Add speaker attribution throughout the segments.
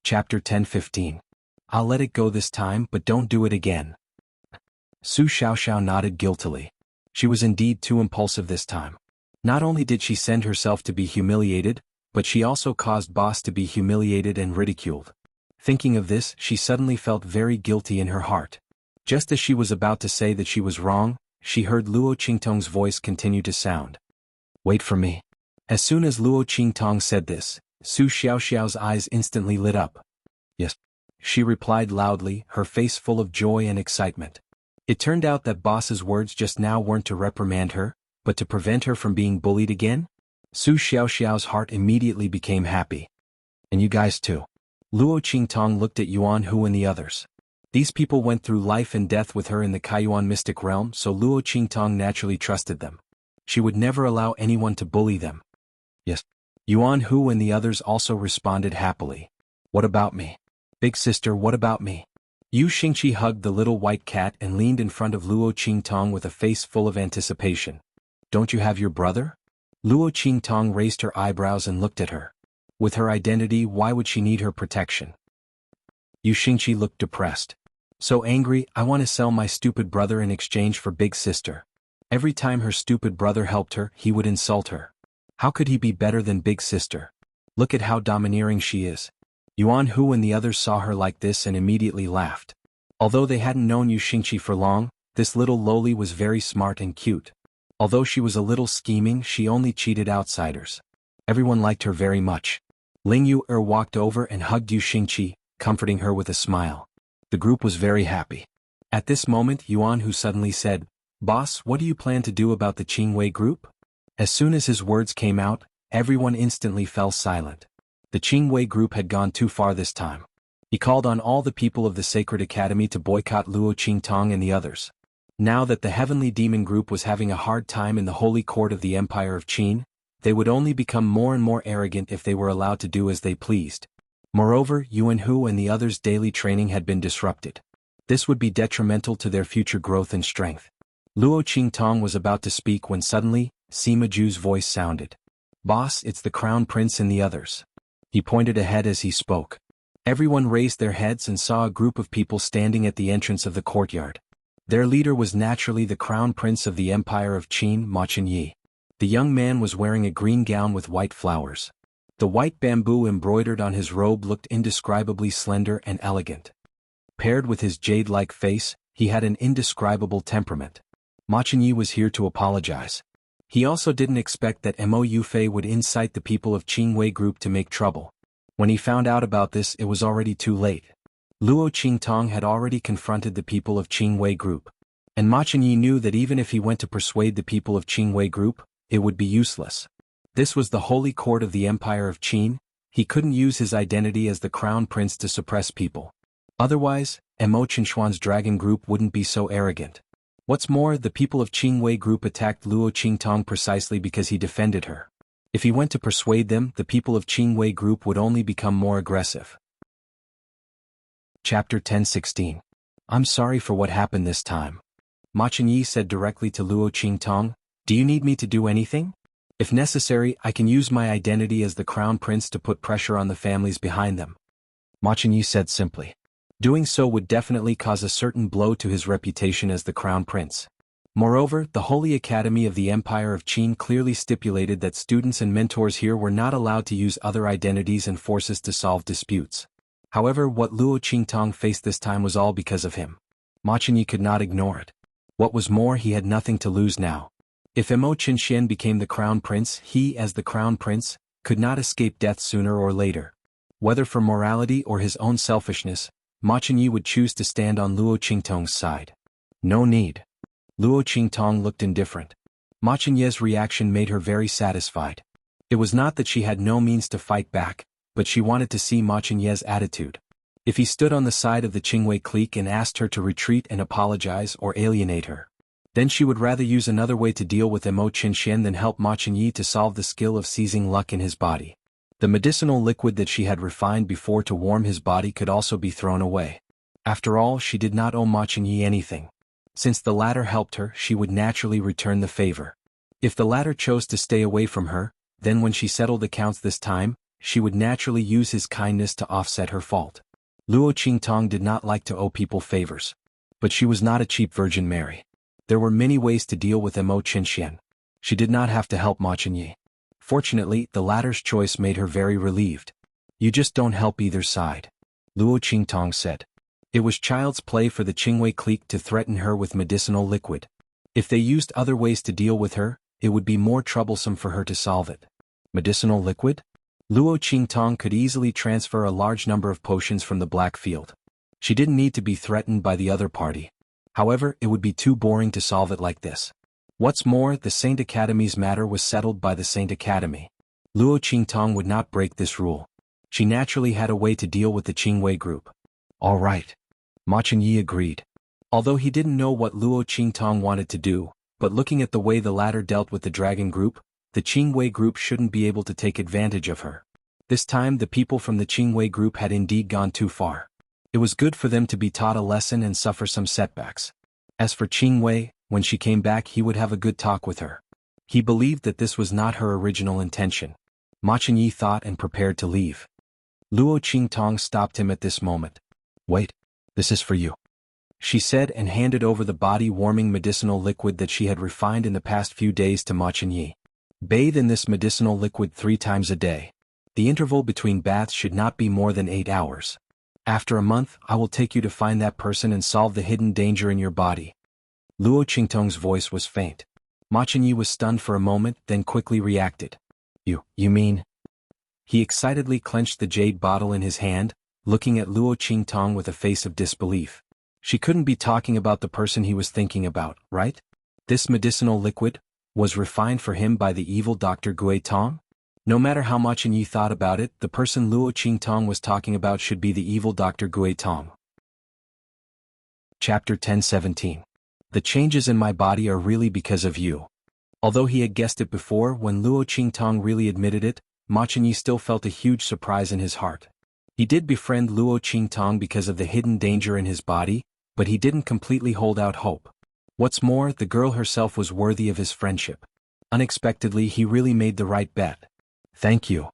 Speaker 1: Chapter 10:15. I'll let it go this time, but don't do it again. Su Xiaoxiao nodded guiltily. She was indeed too impulsive this time. Not only did she send herself to be humiliated, but she also caused Boss to be humiliated and ridiculed. Thinking of this, she suddenly felt very guilty in her heart. Just as she was about to say that she was wrong, she heard Luo Qingtong's voice continue to sound. Wait for me. As soon as Luo Qingtong said this, Su Xiaoxiao's eyes instantly lit up. Yes. She replied loudly, her face full of joy and excitement. It turned out that Boss's words just now weren't to reprimand her, but to prevent her from being bullied again. Su Xiaoxiao's heart immediately became happy. And you guys too. Luo Qingtong looked at Xuanhu and the others. These people went through life and death with her in the Kaiyuan mystic realm, so Luo Qingtong naturally trusted them. She would never allow anyone to bully them. Yes. Xuanhu and the others also responded happily. What about me? Big sister, what about me? Yu Xingqi hugged the little white cat and leaned in front of Luo Qingtong with a face full of anticipation. Don't you have your brother? Luo Qingtong raised her eyebrows and looked at her. With her identity, why would she need her protection? Yu Xingqi looked depressed. So angry, I want to sell my stupid brother in exchange for big sister. Every time her stupid brother helped her, he would insult her. How could he be better than big sister? Look at how domineering she is. Xuanhu and the others saw her like this and immediately laughed. Although they hadn't known Yu Xingqi for long, this little loli was very smart and cute. Although she was a little scheming, she only cheated outsiders. Everyone liked her very much. Ling Yu walked over and hugged Yu Xingqi, comforting her with a smile. The group was very happy. At this moment, Xuanhu suddenly said, Boss, what do you plan to do about the Qingwei group? As soon as his words came out, everyone instantly fell silent. The Qingwei group had gone too far this time. He called on all the people of the Sacred Academy to boycott Luo Qingtong and the others. Now that the Heavenly Demon group was having a hard time in the Holy Court of the Empire of Qin, they would only become more and more arrogant if they were allowed to do as they pleased. Moreover, Xuanhu and the others' daily training had been disrupted. This would be detrimental to their future growth and strength. Luo Qingtong was about to speak when suddenly, Sima Ju's voice sounded. Boss, it's the Crown Prince and the others. He pointed ahead as he spoke. Everyone raised their heads and saw a group of people standing at the entrance of the courtyard. Their leader was naturally the Crown Prince of the Empire of Qin, Ma Chenyi. The young man was wearing a green gown with white flowers. The white bamboo embroidered on his robe looked indescribably slender and elegant. Paired with his jade-like face, he had an indescribable temperament. Ma Chenyi was here to apologize. He also didn't expect that Mo Yufei would incite the people of Qingwei group to make trouble. When he found out about this, it was already too late. Luo Qingtong had already confronted the people of Qingwei group. And Ma Chenyi knew that even if he went to persuade the people of Qingwei group, it would be useless. This was the holy court of the Empire of Qin. He couldn't use his identity as the Crown Prince to suppress people. Otherwise, Mo Qinshuan's dragon group wouldn't be so arrogant. What's more, the people of Qingwei group attacked Luo Qingtong precisely because he defended her. If he went to persuade them, the people of Qingwei group would only become more aggressive. Chapter 10:16. I'm sorry for what happened this time. Ma Chenyi said directly to Luo Qingtong, do you need me to do anything? If necessary, I can use my identity as the Crown Prince to put pressure on the families behind them. Ma Chenyi said simply. Doing so would definitely cause a certain blow to his reputation as the Crown Prince. Moreover, the Holy Academy of the Empire of Qin clearly stipulated that students and mentors here were not allowed to use other identities and forces to solve disputes. However, what Luo Qingtong faced this time was all because of him. Ma Chenyi could not ignore it. What was more, he had nothing to lose now. If Mo Qinshian became the Crown Prince, he, as the Crown Prince, could not escape death sooner or later. Whether for morality or his own selfishness, Ma Chenyi would choose to stand on Luo Qingtong's side. No need. Luo Qingtong looked indifferent. Ma Chenyi's reaction made her very satisfied. It was not that she had no means to fight back, but she wanted to see Ma Chenyi's attitude. If he stood on the side of the Qingwei clique and asked her to retreat and apologize or alienate her, then she would rather use another way to deal with Mo Qinshian than help Ma Chenyi to solve the skill of seizing luck in his body. The medicinal liquid that she had refined before to warm his body could also be thrown away. After all, she did not owe Ma Chenyi anything. Since the latter helped her, she would naturally return the favor. If the latter chose to stay away from her, then when she settled accounts this time, she would naturally use his kindness to offset her fault. Luo Qingtong did not like to owe people favors. But she was not a cheap Virgin Mary. There were many ways to deal with Mo Qinxian. She did not have to help Ma Qinyi. Fortunately, the latter's choice made her very relieved. You just don't help either side, Luo Qingtong said. It was child's play for the Qingwei clique to threaten her with medicinal liquid. If they used other ways to deal with her, it would be more troublesome for her to solve it. Medicinal liquid? Luo Qingtong could easily transfer a large number of potions from the Black Field. She didn't need to be threatened by the other party. However, it would be too boring to solve it like this. What's more, the Saint Academy's matter was settled by the Saint Academy. Luo Qingtong would not break this rule. She naturally had a way to deal with the Qingwei group. All right. Ma Qinyi agreed. Although he didn't know what Luo Qingtong wanted to do, but looking at the way the latter dealt with the dragon group, the Qingwei group shouldn't be able to take advantage of her. This time the people from the Qingwei group had indeed gone too far. It was good for them to be taught a lesson and suffer some setbacks. As for Qingwei, when she came back he would have a good talk with her. He believed that this was not her original intention. Ma Qinyi thought and prepared to leave. Luo Qingtong stopped him at this moment. Wait, this is for you, she said and handed over the body-warming medicinal liquid that she had refined in the past few days to Ma Qinyi. Bathe in this medicinal liquid 3 times a day. The interval between baths should not be more than 8 hours. After a month, I will take you to find that person and solve the hidden danger in your body. Luo Qingtong's voice was faint. Ma Qinyi was stunned for a moment, then quickly reacted. You mean? He excitedly clenched the jade bottle in his hand, looking at Luo Qingtong with a face of disbelief. She couldn't be talking about the person he was thinking about, right? This medicinal liquid was refined for him by the evil Dr. Gui Tong? No matter how Ma Qinyi thought about it, the person Luo Qingtong was talking about should be the evil Dr. Gui Tong. Chapter 10:17. The changes in my body are really because of you. Although he had guessed it before, when Luo Qingtong really admitted it, Ma Qinyi still felt a huge surprise in his heart. He did befriend Luo Qingtong because of the hidden danger in his body, but he didn't completely hold out hope. What's more, the girl herself was worthy of his friendship. Unexpectedly, he really made the right bet. Thank you.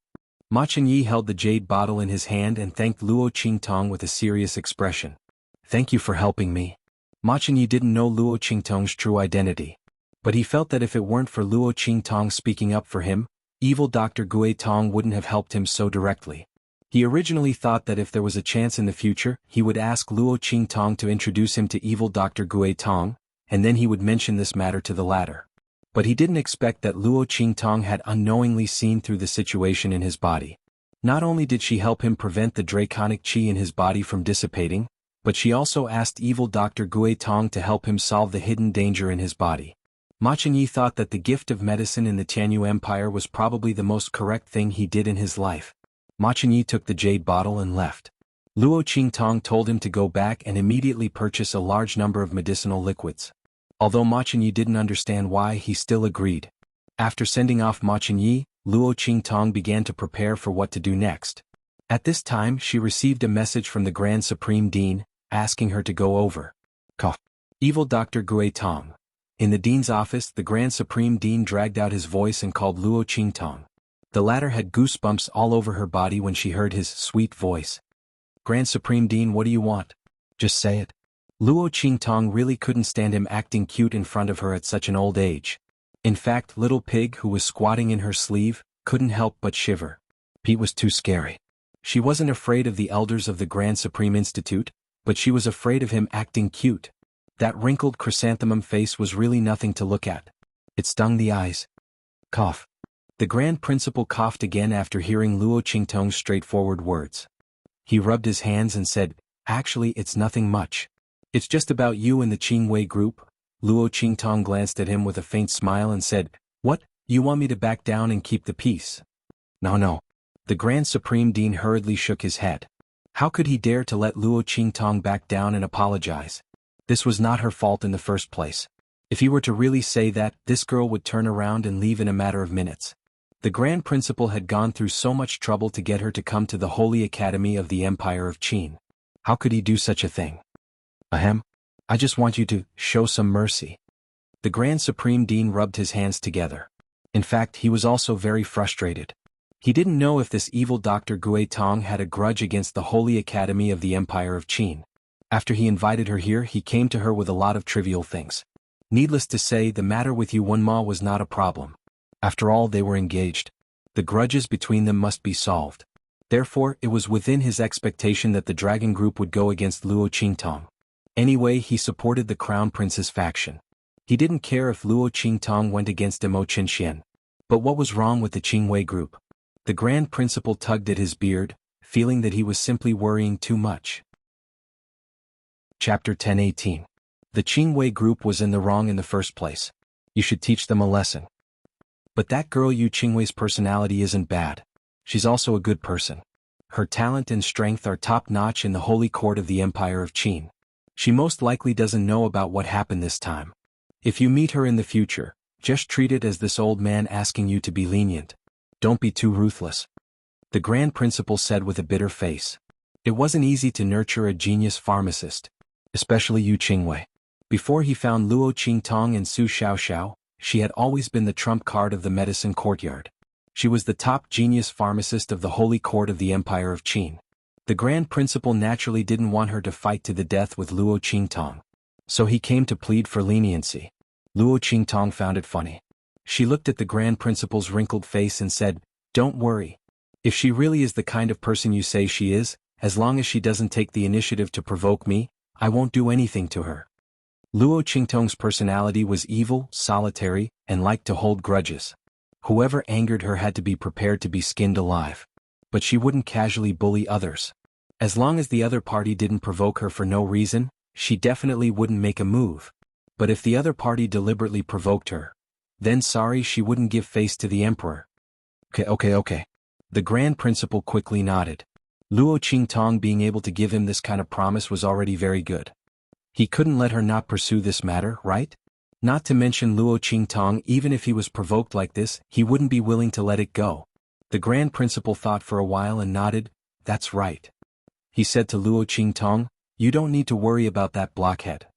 Speaker 1: Ma Qinyi held the jade bottle in his hand and thanked Luo Qingtong with a serious expression. Thank you for helping me. Ma Qinyi didn't know Luo Qingtong's true identity. But he felt that if it weren't for Luo Qingtong speaking up for him, evil Dr. Gui Tong wouldn't have helped him so directly. He originally thought that if there was a chance in the future, he would ask Luo Qingtong to introduce him to evil Dr. Gui Tong, and then he would mention this matter to the latter. But he didn't expect that Luo Qingtong had unknowingly seen through the situation in his body. Not only did she help him prevent the draconic qi in his body from dissipating, but she also asked evil Dr. Gui Tong to help him solve the hidden danger in his body. Ma Qinyi thought that the gift of medicine in the Tianyu Empire was probably the most correct thing he did in his life. Ma Qinyi took the jade bottle and left. Luo Qingtong told him to go back and immediately purchase a large number of medicinal liquids. Although Ma Qinyi didn't understand why, he still agreed. After sending off Ma Qinyi, Luo Qingtong began to prepare for what to do next. At this time she received a message from the Grand Supreme Dean, asking her to go over. Evil Dr. Gui Tong. In the Dean's office, the Grand Supreme Dean dragged out his voice and called Luo Qingtong. The latter had goosebumps all over her body when she heard his sweet voice. Grand Supreme Dean, what do you want? Just say it. Luo Qingtong really couldn't stand him acting cute in front of her at such an old age. In fact, little Pig, who was squatting in her sleeve, couldn't help but shiver. Pete was too scary. She wasn't afraid of the elders of the Grand Supreme Institute, but she was afraid of him acting cute. That wrinkled chrysanthemum face was really nothing to look at. It stung the eyes. Cough. The Grand Principal coughed again after hearing Luo Qingtong's straightforward words. He rubbed his hands and said, Actually, it's nothing much. It's just about you and the Qingwei group. Luo Qingtong glanced at him with a faint smile and said, What, you want me to back down and keep the peace? No. The Grand Supreme Dean hurriedly shook his head. How could he dare to let Luo Qingtong back down and apologize? This was not her fault in the first place. If he were to really say that, this girl would turn around and leave in a matter of minutes. The Grand Principal had gone through so much trouble to get her to come to the Holy Academy of the Empire of Qin. How could he do such a thing? Ahem. I just want you to show some mercy. The Grand Supreme Dean rubbed his hands together. In fact, he was also very frustrated. He didn't know if this evil Dr. Gui Tong had a grudge against the Holy Academy of the Empire of Qin. After he invited her here, he came to her with a lot of trivial things. Needless to say, the matter with Yuan Ma was not a problem. After all, they were engaged. The grudges between them must be solved. Therefore, it was within his expectation that the dragon group would go against Luo Qingtong. Anyway, he supported the Crown Prince's faction. He didn't care if Luo Qingtong went against Mo Qinxian. But what was wrong with the Qingwei group? The Grand Principal tugged at his beard, feeling that he was simply worrying too much. Chapter 1018. The Qingwei group was in the wrong in the first place. You should teach them a lesson. But that girl Yu Qingwei's personality isn't bad. She's also a good person. Her talent and strength are top-notch in the holy court of the Empire of Qin. She most likely doesn't know about what happened this time. If you meet her in the future, just treat it as this old man asking you to be lenient. Don't be too ruthless. The Grand Principal said with a bitter face. It wasn't easy to nurture a genius pharmacist, especially Yu Qingwei. Before he found Luo Qingtong and Su Xiaoxiao, she had always been the trump card of the medicine courtyard. She was the top genius pharmacist of the holy court of the Empire of Qin. The Grand Principal naturally didn't want her to fight to the death with Luo Qingtong. So he came to plead for leniency. Luo Qingtong found it funny. She looked at the Grand Principal's wrinkled face and said, "Don't worry. If she really is the kind of person you say she is, as long as she doesn't take the initiative to provoke me, I won't do anything to her." Luo Qingtong's personality was evil, solitary, and liked to hold grudges. Whoever angered her had to be prepared to be skinned alive. But she wouldn't casually bully others. As long as the other party didn't provoke her for no reason, she definitely wouldn't make a move. But if the other party deliberately provoked her, then sorry, she wouldn't give face to the emperor. Okay. The Grand Principal quickly nodded. Luo Qingtong being able to give him this kind of promise was already very good. He couldn't let her not pursue this matter, right? Not to mention Luo Qingtong, even if he was provoked like this, he wouldn't be willing to let it go. The Grand Principal thought for a while and nodded. That's right. He said to Luo Qingtong, "You don't need to worry about that blockhead.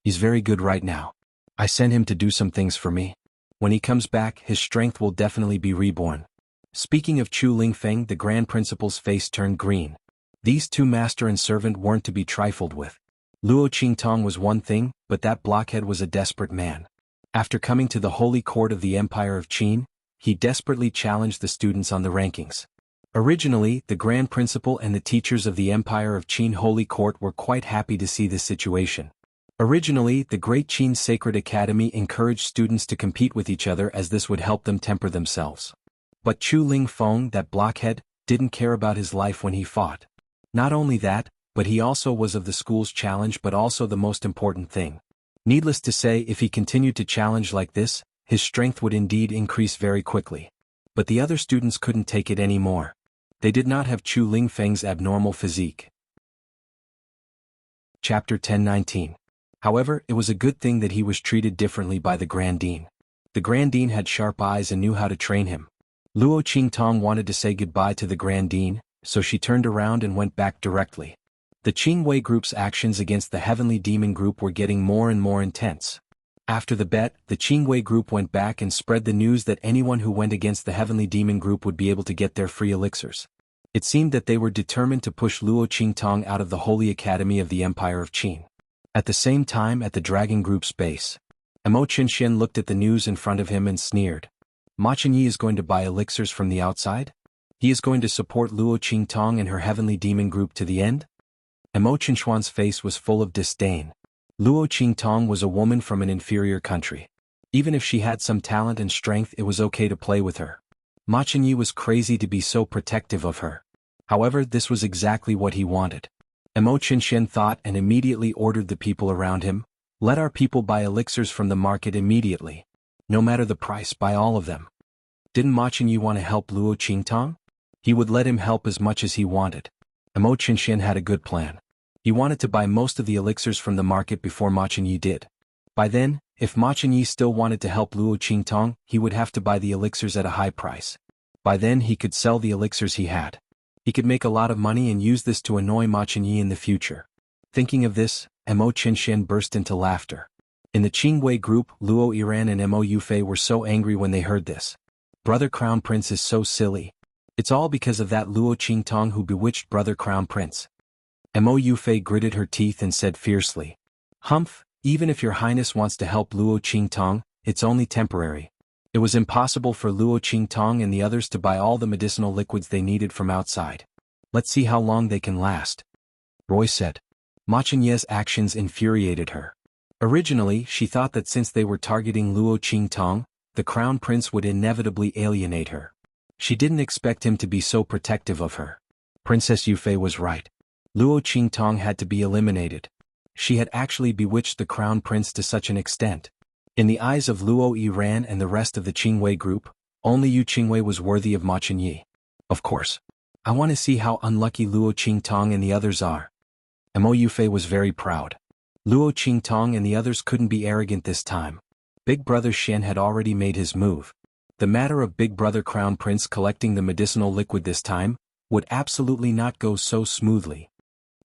Speaker 1: He's very good right now. I sent him to do some things for me. When he comes back, his strength will definitely be reborn." Speaking of Chu Lingfeng, the Grand Principal's face turned green. These two master and servant weren't to be trifled with. Luo Qingtong was one thing, but that blockhead was a desperate man. After coming to the holy court of the Empire of Qin, he desperately challenged the students on the rankings. Originally, the Grand Principal and the teachers of the Empire of Qin Holy Court were quite happy to see this situation. Originally, the Great Qin Sacred Academy encouraged students to compete with each other as this would help them temper themselves. But Chu Lingfeng, that blockhead, didn't care about his life when he fought. Not only that, but he also was of the school's challenge, but also the most important thing. Needless to say, if he continued to challenge like this, his strength would indeed increase very quickly. But the other students couldn't take it anymore. They did not have Chu Lingfeng's abnormal physique. Chapter 1019. However, it was a good thing that he was treated differently by the Grand Dean. The Grand Dean had sharp eyes and knew how to train him. Luo Qingtong wanted to say goodbye to the Grand Dean, so she turned around and went back directly. The Qingwei group's actions against the Heavenly Demon group were getting more and more intense. After the bet, the Qingwei group went back and spread the news that anyone who went against the Heavenly Demon group would be able to get their free elixirs. It seemed that they were determined to push Luo Qingtong out of the Holy Academy of the Empire of Qin. At the same time, at the Dragon Group's base, Mo Qinxian looked at the news in front of him and sneered. Ma Qinyi is going to buy elixirs from the outside? He is going to support Luo Qingtong and her Heavenly Demon group to the end? Mo Qinxuan's face was full of disdain. Luo Qingtong was a woman from an inferior country. Even if she had some talent and strength, it was okay to play with her. Ma Qinyi was crazy to be so protective of her. However, this was exactly what he wanted. Mo Qinxian thought and immediately ordered the people around him, "Let our people buy elixirs from the market immediately. No matter the price, buy all of them." Didn't Ma Qinyi want to help Luo Qingtong? He would let him help as much as he wanted. Mo Qinxian had a good plan. He wanted to buy most of the elixirs from the market before Ma Qinyi did. By then, if Ma Qinyi still wanted to help Luo Qingtong, he would have to buy the elixirs at a high price. By then he could sell the elixirs he had. He could make a lot of money and use this to annoy Ma Qinyi in the future. Thinking of this, Mo Qinxian burst into laughter. In the Qingwei group, Luo Yiran and Mo Yufei were so angry when they heard this. Brother Crown Prince is so silly. It's all because of that Luo Qingtong who bewitched brother Crown Prince. Mo Yufei gritted her teeth and said fiercely. Humph, even if your highness wants to help Luo Qingtong, it's only temporary. It was impossible for Luo Qingtong and the others to buy all the medicinal liquids they needed from outside. Let's see how long they can last. Roy said. Ma Qianye's actions infuriated her. Originally, she thought that since they were targeting Luo Qingtong, the crown prince would inevitably alienate her. She didn't expect him to be so protective of her. Princess Yufei was right. Luo Qingtong had to be eliminated. She had actually bewitched the crown prince to such an extent. In the eyes of Luo Yiran and the rest of the Qingwei group, only Yu Qingwei was worthy of Ma Qianyi. Of course. I want to see how unlucky Luo Qingtong and the others are. Mo Yufei was very proud. Luo Qingtong and the others couldn't be arrogant this time. Big Brother Shen had already made his move. The matter of Big Brother Crown Prince collecting the medicinal liquid this time would absolutely not go so smoothly.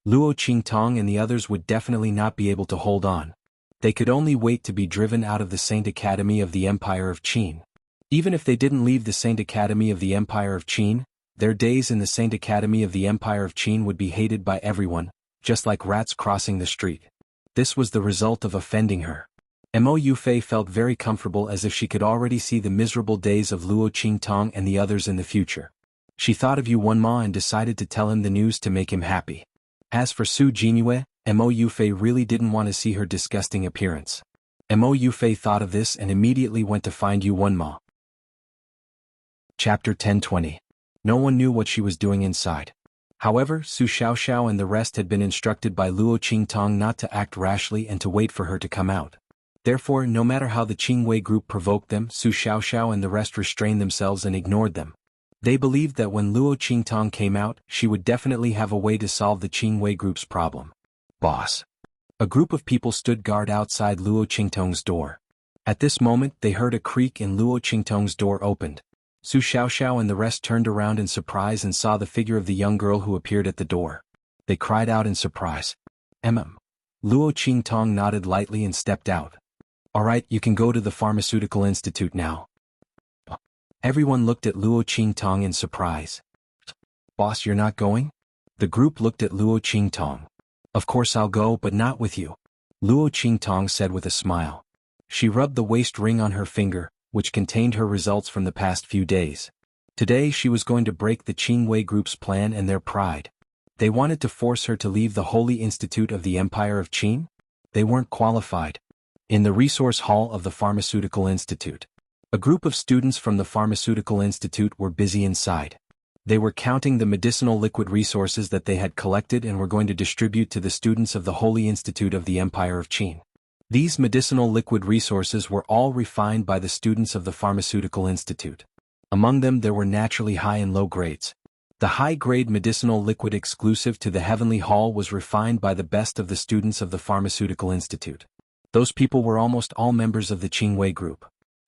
Speaker 1: Luo Qingtong and the others would definitely not be able to hold on. They could only wait to be driven out of the Saint Academy of the Empire of Qin. Even if they didn't leave the Saint Academy of the Empire of Qin, their days in the Saint Academy of the Empire of Qin would be hated by everyone, just like rats crossing the street. This was the result of offending her. Mo Yufei felt very comfortable as if she could already see the miserable days of Luo Qingtong and the others in the future. She thought of Xuanhuan and decided to tell him the news to make him happy. As for Su Jinyue, Mo Yufei really didn't want to see her disgusting appearance. Mo Yufei thought of this and immediately went to find Xuanhuan. Chapter 1020. No one knew what she was doing inside. However, Su Xiaoxiao and the rest had been instructed by Luo Qingtong not to act rashly and to wait for her to come out. Therefore, no matter how the Qingwei group provoked them, Su Xiaoxiao and the rest restrained themselves and ignored them. They believed that when Luo Qingtong came out, she would definitely have a way to solve the Qingwei group's problem. Boss. A group of people stood guard outside Luo Qingtong's door. At this moment, they heard a creak and Luo Qingtong's door opened. Su Xiaoxiao and the rest turned around in surprise and saw the figure of the young girl who appeared at the door. They cried out in surprise. Luo Qingtong nodded lightly and stepped out. Alright, you can go to the Pharmaceutical Institute now. Everyone looked at Luo Qingtong in surprise. Boss, you're not going? The group looked at Luo Qingtong. Of course I'll go, but not with you. Luo Qingtong said with a smile. She rubbed the waist ring on her finger, which contained her results from the past few days. Today she was going to break the Qingwei group's plan and their pride. They wanted to force her to leave the Holy Institute of the Empire of Qin? They weren't qualified. In the resource hall of the Pharmaceutical Institute, a group of students from the Pharmaceutical Institute were busy inside. They were counting the medicinal liquid resources that they had collected and were going to distribute to the students of the Holy Institute of the Empire of Qin. These medicinal liquid resources were all refined by the students of the Pharmaceutical Institute. Among them there were naturally high and low grades. The high-grade medicinal liquid exclusive to the Heavenly Hall was refined by the best of the students of the Pharmaceutical Institute. Those people were almost all members of the Qingwei group.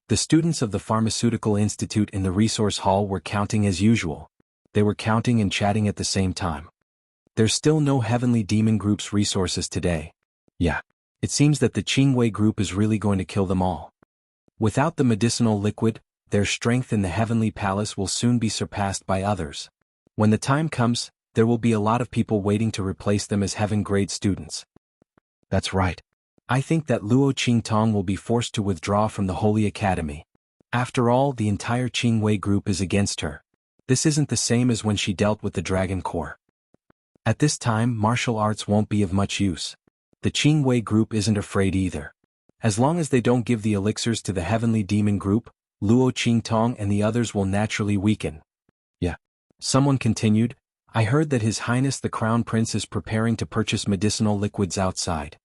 Speaker 1: The students of the Pharmaceutical Institute in the resource hall were counting as usual. They were counting and chatting at the same time. There's still no Heavenly Demon Group's resources today. Yeah. It seems that the Qingwei group is really going to kill them all. Without the medicinal liquid, their strength in the Heavenly Palace will soon be surpassed by others. When the time comes, there will be a lot of people waiting to replace them as heaven-grade students. That's right. I think that Luo Qingtong will be forced to withdraw from the Holy Academy. After all, the entire Qingwei group is against her. This isn't the same as when she dealt with the Dragon Corps. At this time, martial arts won't be of much use. The Qingwei group isn't afraid either. As long as they don't give the elixirs to the Heavenly Demon group, Luo Qingtong and the others will naturally weaken. Yeah. Someone continued, I heard that His Highness the Crown Prince is preparing to purchase medicinal liquids outside.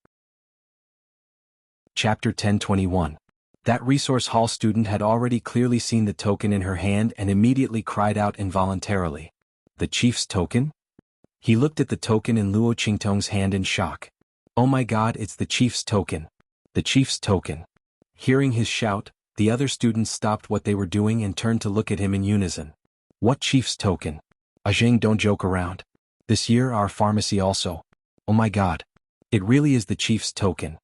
Speaker 1: Chapter 1021. That resource hall student had already clearly seen the token in her hand and immediately cried out involuntarily. The chief's token? He looked at the token in Luo Qingtong's hand in shock. Oh my god, it's the chief's token. The chief's token. Hearing his shout, the other students stopped what they were doing and turned to look at him in unison. What chief's token? Ajing, don't joke around. This year our pharmacy also. Oh my god. It really is the chief's token.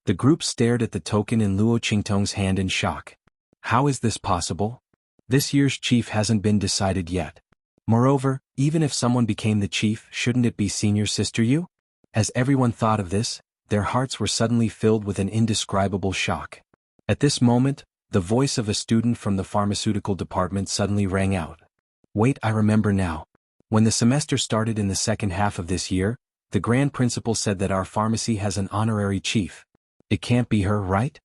Speaker 1: The group stared at the token in Luo Qingtong's hand in shock. How is this possible? This year's chief hasn't been decided yet. Moreover, even if someone became the chief, shouldn't it be senior sister Yu? As everyone thought of this, their hearts were suddenly filled with an indescribable shock. At this moment, the voice of a student from the pharmaceutical department suddenly rang out. Wait, I remember now. When the semester started in the second half of this year, the grand principal said that our pharmacy has an honorary chief. It can't be her, right?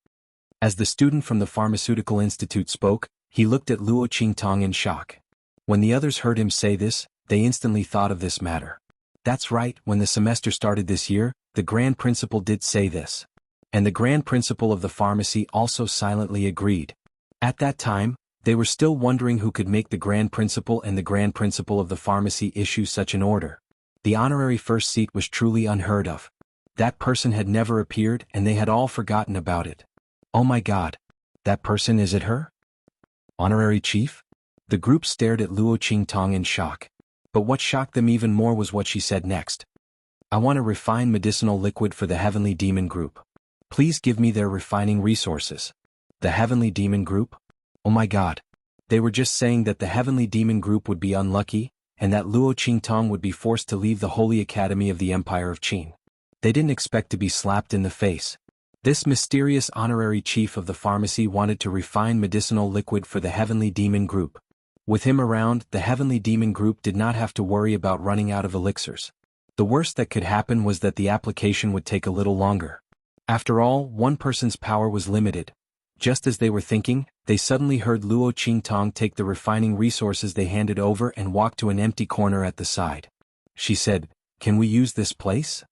Speaker 1: As the student from the pharmaceutical institute spoke, he looked at Luo Qingtong in shock. When the others heard him say this, they instantly thought of this matter. That's right, when the semester started this year, the grand principal did say this. And the grand principal of the pharmacy also silently agreed. At that time, they were still wondering who could make the grand principal and the grand principal of the pharmacy issue such an order. The honorary first seat was truly unheard of. That person had never appeared and they had all forgotten about it. Oh my god. That person, is it her? Honorary chief? The group stared at Luo Qingtong in shock. But what shocked them even more was what she said next. I want a refined medicinal liquid for the Heavenly Demon Group. Please give me their refining resources. The Heavenly Demon Group? Oh my god. They were just saying that the Heavenly Demon Group would be unlucky, and that Luo Qingtong would be forced to leave the Holy Academy of the Empire of Qin. They didn't expect to be slapped in the face. This mysterious honorary chief of the pharmacy wanted to refine medicinal liquid for the Heavenly Demon Group. With him around, the Heavenly Demon Group did not have to worry about running out of elixirs. The worst that could happen was that the application would take a little longer. After all, one person's power was limited. Just as they were thinking, they suddenly heard Luo Qingtong take the refining resources they handed over and walk to an empty corner at the side. She said, "Can we use this place?"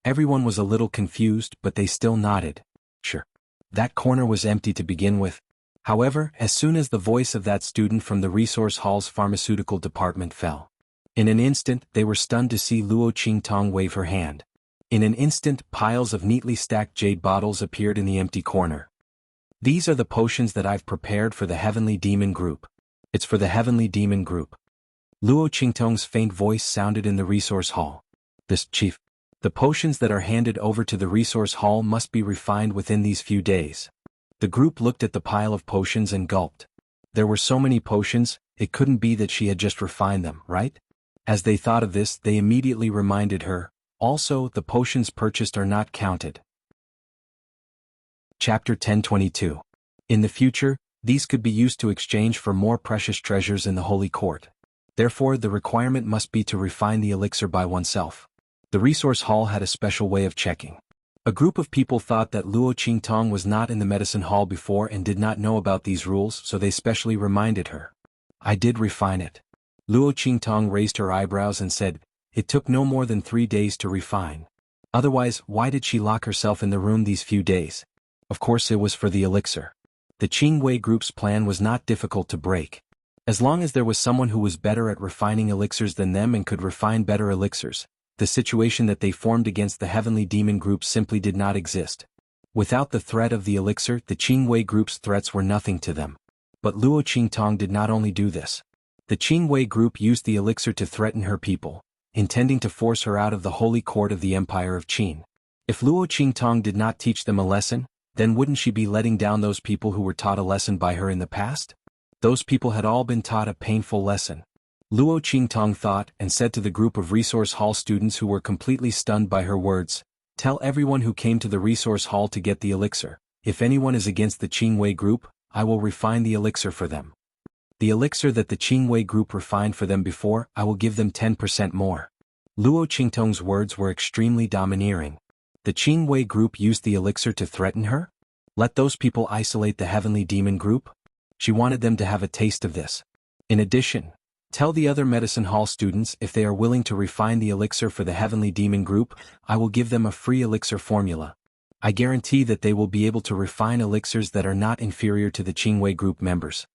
Speaker 1: Everyone was a little confused, but they still nodded. Sure. That corner was empty to begin with. However, as soon as the voice of that student from the resource hall's pharmaceutical department fell, in an instant they were stunned to see Luo Qingtong wave her hand. In an instant, piles of neatly stacked jade bottles appeared in the empty corner. These are the potions that I've prepared for the Heavenly Demon Group. It's for the Heavenly Demon Group. Luo Qingtong's faint voice sounded in the resource hall. This chief. The potions that are handed over to the resource hall must be refined within these few days. The group looked at the pile of potions and gulped. There were so many potions, it couldn't be that she had just refined them, right? As they thought of this, they immediately reminded her, also, the potions purchased are not counted. Chapter 1022. In the future, these could be used to exchange for more precious treasures in the Holy Court. Therefore, the requirement must be to refine the elixir by oneself. The resource hall had a special way of checking. A group of people thought that Luo Qingtong was not in the medicine hall before and did not know about these rules, so they specially reminded her. I did refine it. Luo Qingtong raised her eyebrows and said, it took no more than 3 days to refine. Otherwise, why did she lock herself in the room these few days? Of course it was for the elixir. The Qingwei group's plan was not difficult to break. As long as there was someone who was better at refining elixirs than them and could refine better elixirs, the situation that they formed against the Heavenly Demon Group simply did not exist. Without the threat of the elixir, the Qingwei Group's threats were nothing to them. But Luo Qingtong did not only do this. The Qingwei Group used the elixir to threaten her people, intending to force her out of the Holy Court of the Empire of Qin. If Luo Qingtong did not teach them a lesson, then wouldn't she be letting down those people who were taught a lesson by her in the past? Those people had all been taught a painful lesson. Luo Qingtong thought and said to the group of resource hall students who were completely stunned by her words, tell everyone who came to the resource hall to get the elixir. If anyone is against the Qingwei group, I will refine the elixir for them. The elixir that the Qingwei group refined for them before, I will give them 10% more. Luo Qingtong's words were extremely domineering. The Qingwei group used the elixir to threaten her? Let those people isolate the Heavenly Demon Group? She wanted them to have a taste of this. In addition, tell the other medicine hall students if they are willing to refine the elixir for the Heavenly Demon Group, I will give them a free elixir formula. I guarantee that they will be able to refine elixirs that are not inferior to the Qingwei group members.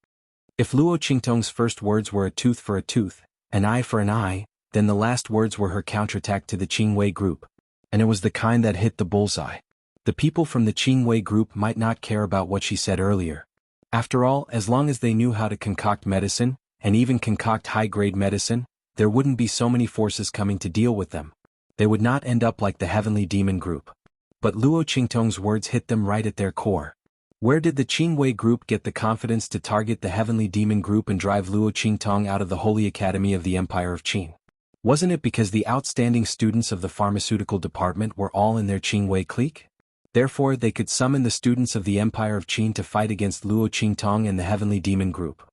Speaker 1: If Luo Qingtong's first words were a tooth for a tooth, an eye for an eye, then the last words were her counterattack to the Qingwei group. And it was the kind that hit the bullseye. The people from the Qingwei group might not care about what she said earlier. After all, as long as they knew how to concoct medicine, and even concoct high-grade medicine, there wouldn't be so many forces coming to deal with them. They would not end up like the Heavenly Demon Group. But Luo Qingtong's words hit them right at their core. Where did the Qingwei group get the confidence to target the Heavenly Demon group and drive Luo Qingtong out of the Holy Academy of the Empire of Qin? Wasn't it because the outstanding students of the pharmaceutical department were all in their Qingwei clique? Therefore they could summon the students of the Empire of Qin to fight against Luo Qingtong and the Heavenly Demon group.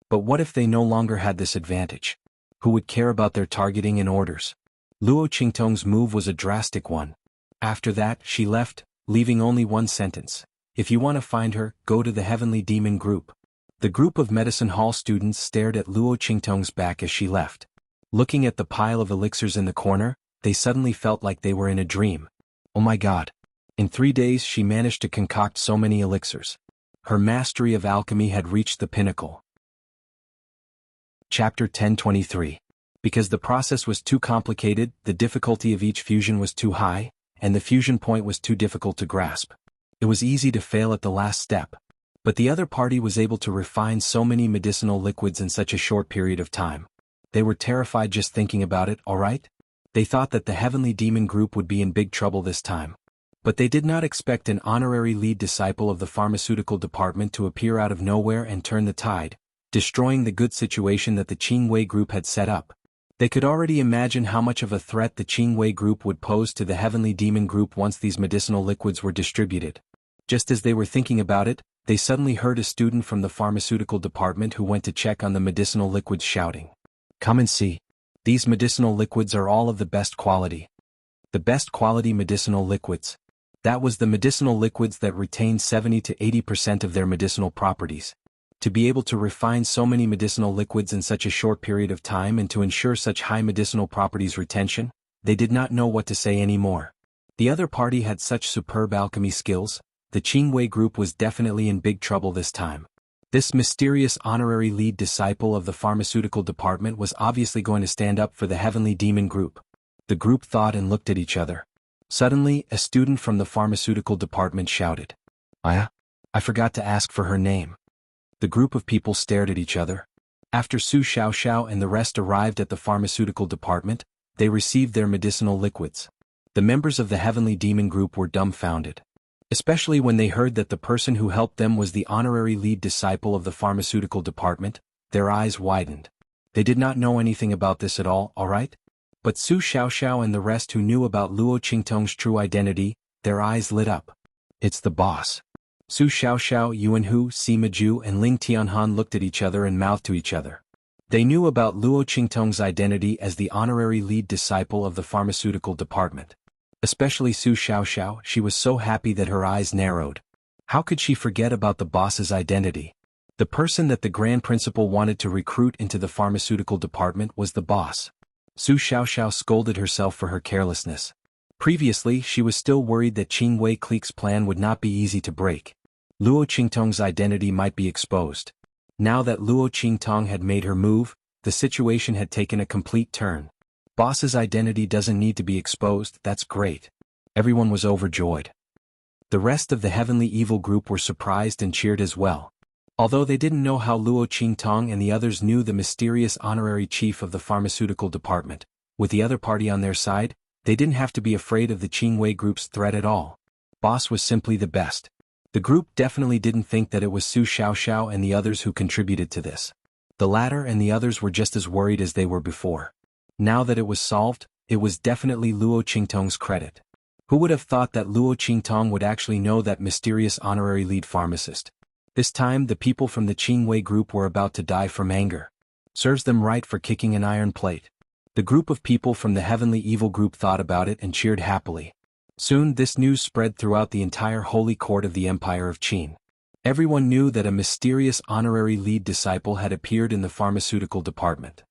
Speaker 1: But what if they no longer had this advantage? Who would care about their targeting and orders? Luo Qingtong's move was a drastic one. After that, she left, leaving only one sentence. If you want to find her, go to the Heavenly Demon group. The group of medicine hall students stared at Luo Qingtong's back as she left. Looking at the pile of elixirs in the corner, they suddenly felt like they were in a dream. Oh my god. In 3 days she managed to concoct so many elixirs. Her mastery of alchemy had reached the pinnacle. Chapter 1023. Because the process was too complicated, the difficulty of each fusion was too high, and the fusion point was too difficult to grasp. It was easy to fail at the last step. But the other party was able to refine so many medicinal liquids in such a short period of time. They were terrified just thinking about it, alright? They thought that the Heavenly Demon group would be in big trouble this time. But they did not expect an honorary lead disciple of the pharmaceutical department to appear out of nowhere and turn the tide, destroying the good situation that the Qingwei group had set up. They could already imagine how much of a threat the Qingwei group would pose to the Heavenly Demon group once these medicinal liquids were distributed. Just as they were thinking about it, they suddenly heard a student from the pharmaceutical department who went to check on the medicinal liquids shouting, "Come and see. These medicinal liquids are all of the best quality. The best quality medicinal liquids." That was the medicinal liquids that retained 70 to 80% of their medicinal properties. To be able to refine so many medicinal liquids in such a short period of time and to ensure such high medicinal properties retention, they did not know what to say anymore. The other party had such superb alchemy skills. The Qingwei group was definitely in big trouble this time. This mysterious honorary lead disciple of the pharmaceutical department was obviously going to stand up for the Heavenly Demon group. The group thought and looked at each other. Suddenly, a student from the pharmaceutical department shouted, "I forgot to ask for her name." The group of people stared at each other. After Su Xiaoxiao and the rest arrived at the pharmaceutical department, they received their medicinal liquids. The members of the Heavenly Demon group were dumbfounded. Especially when they heard that the person who helped them was the honorary lead disciple of the pharmaceutical department, their eyes widened. They did not know anything about this at all, alright? But Su Xiaoxiao and the rest who knew about Luo Qingtong's true identity, their eyes lit up. It's the boss. Su Xiaoxiao, Xuanhu, Sima Ju and Ling Tianhan looked at each other and mouthed to each other. They knew about Luo Qingtong's identity as the honorary lead disciple of the pharmaceutical department. Especially Su Xiaoxiao, she was so happy that her eyes narrowed. How could she forget about the boss's identity? The person that the Grand Principal wanted to recruit into the pharmaceutical department was the boss. Su Xiaoxiao scolded herself for her carelessness. Previously, she was still worried that Qingwei clique's plan would not be easy to break. Luo Qingtong's identity might be exposed. Now that Luo Qingtong had made her move, the situation had taken a complete turn. Boss's identity doesn't need to be exposed, that's great. Everyone was overjoyed. The rest of the Heavenly Evil group were surprised and cheered as well. Although they didn't know how Luo Qingtong and the others knew the mysterious honorary chief of the pharmaceutical department, with the other party on their side, they didn't have to be afraid of the Qingwei group's threat at all. Boss was simply the best. The group definitely didn't think that it was Su Xiaoxiao and the others who contributed to this. The latter and the others were just as worried as they were before. Now that it was solved, it was definitely Luo Qingtong's credit. Who would have thought that Luo Qingtong would actually know that mysterious honorary lead pharmacist? This time the people from the Qingwei group were about to die from anger. Serves them right for kicking an iron plate. The group of people from the Heavenly Evil group thought about it and cheered happily. Soon this news spread throughout the entire holy court of the Empire of Qin. Everyone knew that a mysterious honorary lead disciple had appeared in the pharmaceutical department.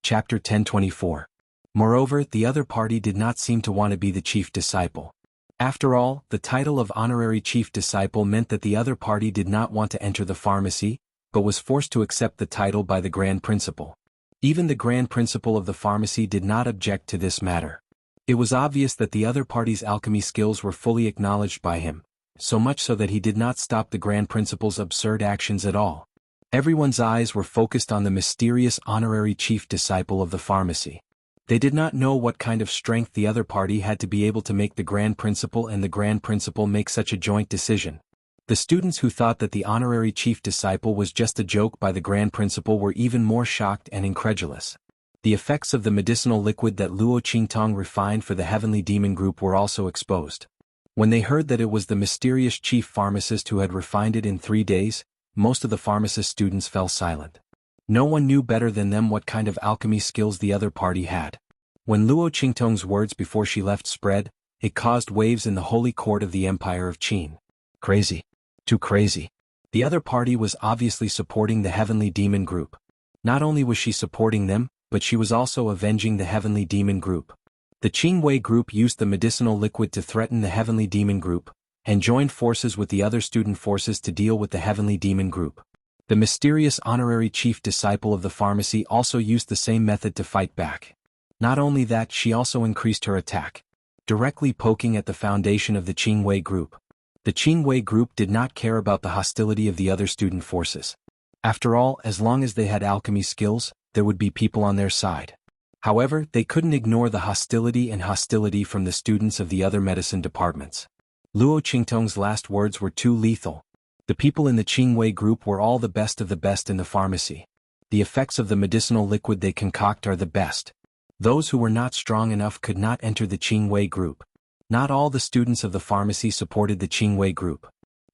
Speaker 1: Chapter 1024. Moreover, the other party did not seem to want to be the chief disciple. After all, the title of honorary chief disciple meant that the other party did not want to enter the pharmacy, but was forced to accept the title by the Grand Principal. Even the Grand Principal of the pharmacy did not object to this matter. It was obvious that the other party's alchemy skills were fully acknowledged by him, so much so that he did not stop the Grand Principal's absurd actions at all. Everyone's eyes were focused on the mysterious honorary chief disciple of the pharmacy. They did not know what kind of strength the other party had to be able to make the Grand Principal and the Grand Principal make such a joint decision. The students who thought that the honorary chief disciple was just a joke by the Grand Principal were even more shocked and incredulous. The effects of the medicinal liquid that Luo Qingtong refined for the heavenly demon group were also exposed. When they heard that it was the mysterious chief pharmacist who had refined it in 3 days, most of the pharmacist students fell silent. No one knew better than them what kind of alchemy skills the other party had. When Luo Qingtong's words before she left spread, it caused waves in the holy court of the Empire of Qin. Crazy. Too crazy. The other party was obviously supporting the heavenly demon group. Not only was she supporting them, but she was also avenging the heavenly demon group. The Qingwei group used the medicinal liquid to threaten the heavenly demon group, and joined forces with the other student forces to deal with the heavenly demon group. The mysterious honorary chief disciple of the pharmacy also used the same method to fight back. Not only that, she also increased her attack, directly poking at the foundation of the Qingwei group. The Qingwei group did not care about the hostility of the other student forces. After all, as long as they had alchemy skills, there would be people on their side. However, they couldn't ignore the hostility from the students of the other medicine departments. Luo Qingtong's last words were too lethal. The people in the Qingwei group were all the best of the best in the pharmacy. The effects of the medicinal liquid they concoct are the best. Those who were not strong enough could not enter the Qingwei group. Not all the students of the pharmacy supported the Qingwei group.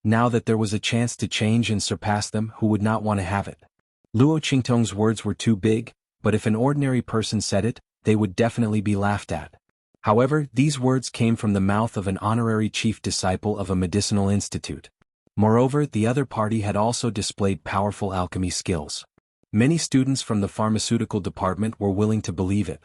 Speaker 1: Now that there was a chance to change and surpass them, who would not want to have it? Luo Qingtong's words were too big, but if an ordinary person said it, they would definitely be laughed at. However, these words came from the mouth of an honorary chief disciple of a medicinal institute. Moreover, the other party had also displayed powerful alchemy skills. Many students from the pharmaceutical department were willing to believe it.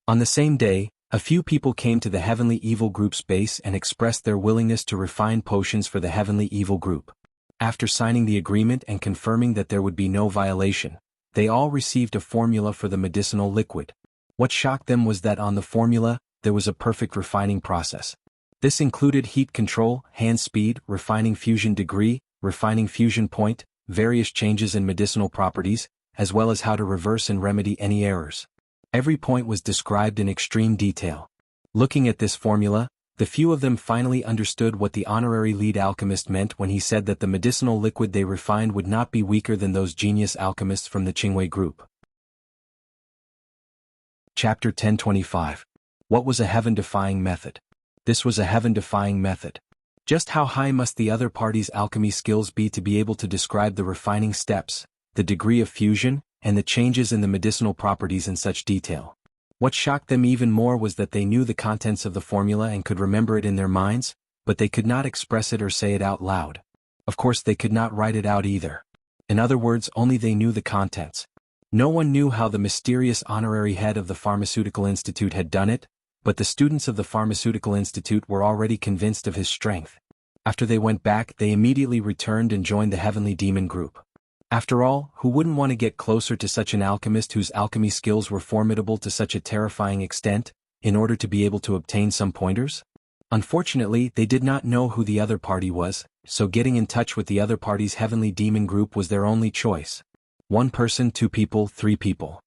Speaker 1: On the same day, a few people came to the Heavenly Evil Group's base and expressed their willingness to refine potions for the Heavenly Evil Group. After signing the agreement and confirming that there would be no violation, they all received a formula for the medicinal liquid. What shocked them was that on the formula, there was a perfect refining process. This included heat control, hand speed, refining fusion degree, refining fusion point, various changes in medicinal properties, as well as how to reverse and remedy any errors. Every point was described in extreme detail. Looking at this formula, the few of them finally understood what the honorary lead alchemist meant when he said that the medicinal liquid they refined would not be weaker than those genius alchemists from the Qingwei group. Chapter 1025. What was a heaven-defying method? This was a heaven-defying method. Just how high must the other party's alchemy skills be to be able to describe the refining steps, the degree of fusion, and the changes in the medicinal properties in such detail? What shocked them even more was that they knew the contents of the formula and could remember it in their minds, but they could not express it or say it out loud. Of course, they could not write it out either. In other words, only they knew the contents. No one knew how the mysterious honorary head of the Pharmaceutical Institute had done it, but the students of the Pharmaceutical Institute were already convinced of his strength. After they went back, they immediately returned and joined the Heavenly Demon Group. After all, who wouldn't want to get closer to such an alchemist whose alchemy skills were formidable to such a terrifying extent, in order to be able to obtain some pointers? Unfortunately, they did not know who the other party was, so getting in touch with the other party's Heavenly Demon Group was their only choice. 1 person, 2 people, 3 people.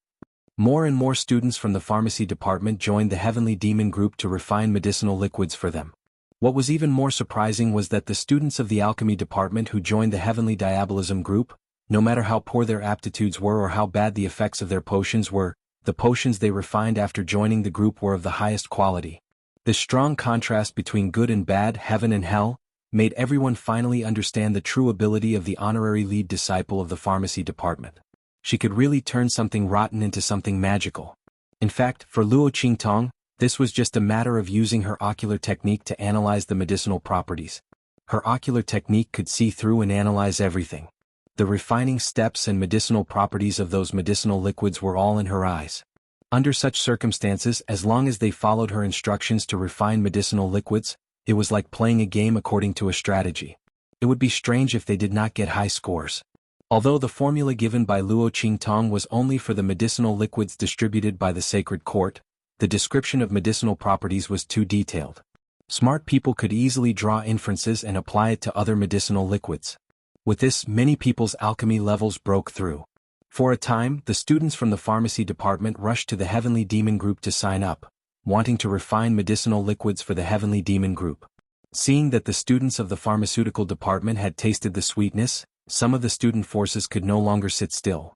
Speaker 1: More and more students from the pharmacy department joined the Heavenly Demon Group to refine medicinal liquids for them. What was even more surprising was that the students of the alchemy department who joined the Heavenly Diabolism Group, no matter how poor their aptitudes were or how bad the effects of their potions were, the potions they refined after joining the group were of the highest quality. This strong contrast between good and bad, heaven and hell, made everyone finally understand the true ability of the honorary lead disciple of the pharmacy department. She could really turn something rotten into something magical. In fact, for Luo Qingtong, this was just a matter of using her ocular technique to analyze the medicinal properties. Her ocular technique could see through and analyze everything. The refining steps and medicinal properties of those medicinal liquids were all in her eyes. Under such circumstances, as long as they followed her instructions to refine medicinal liquids, it was like playing a game according to a strategy. It would be strange if they did not get high scores. Although the formula given by Luo Qingtong was only for the medicinal liquids distributed by the sacred court, the description of medicinal properties was too detailed. Smart people could easily draw inferences and apply it to other medicinal liquids. With this, many people's alchemy levels broke through. For a time, the students from the pharmacy department rushed to the Heavenly Demon Group to sign up, wanting to refine medicinal liquids for the Heavenly Demon Group. Seeing that the students of the pharmaceutical department had tasted the sweetness, some of the student forces could no longer sit still.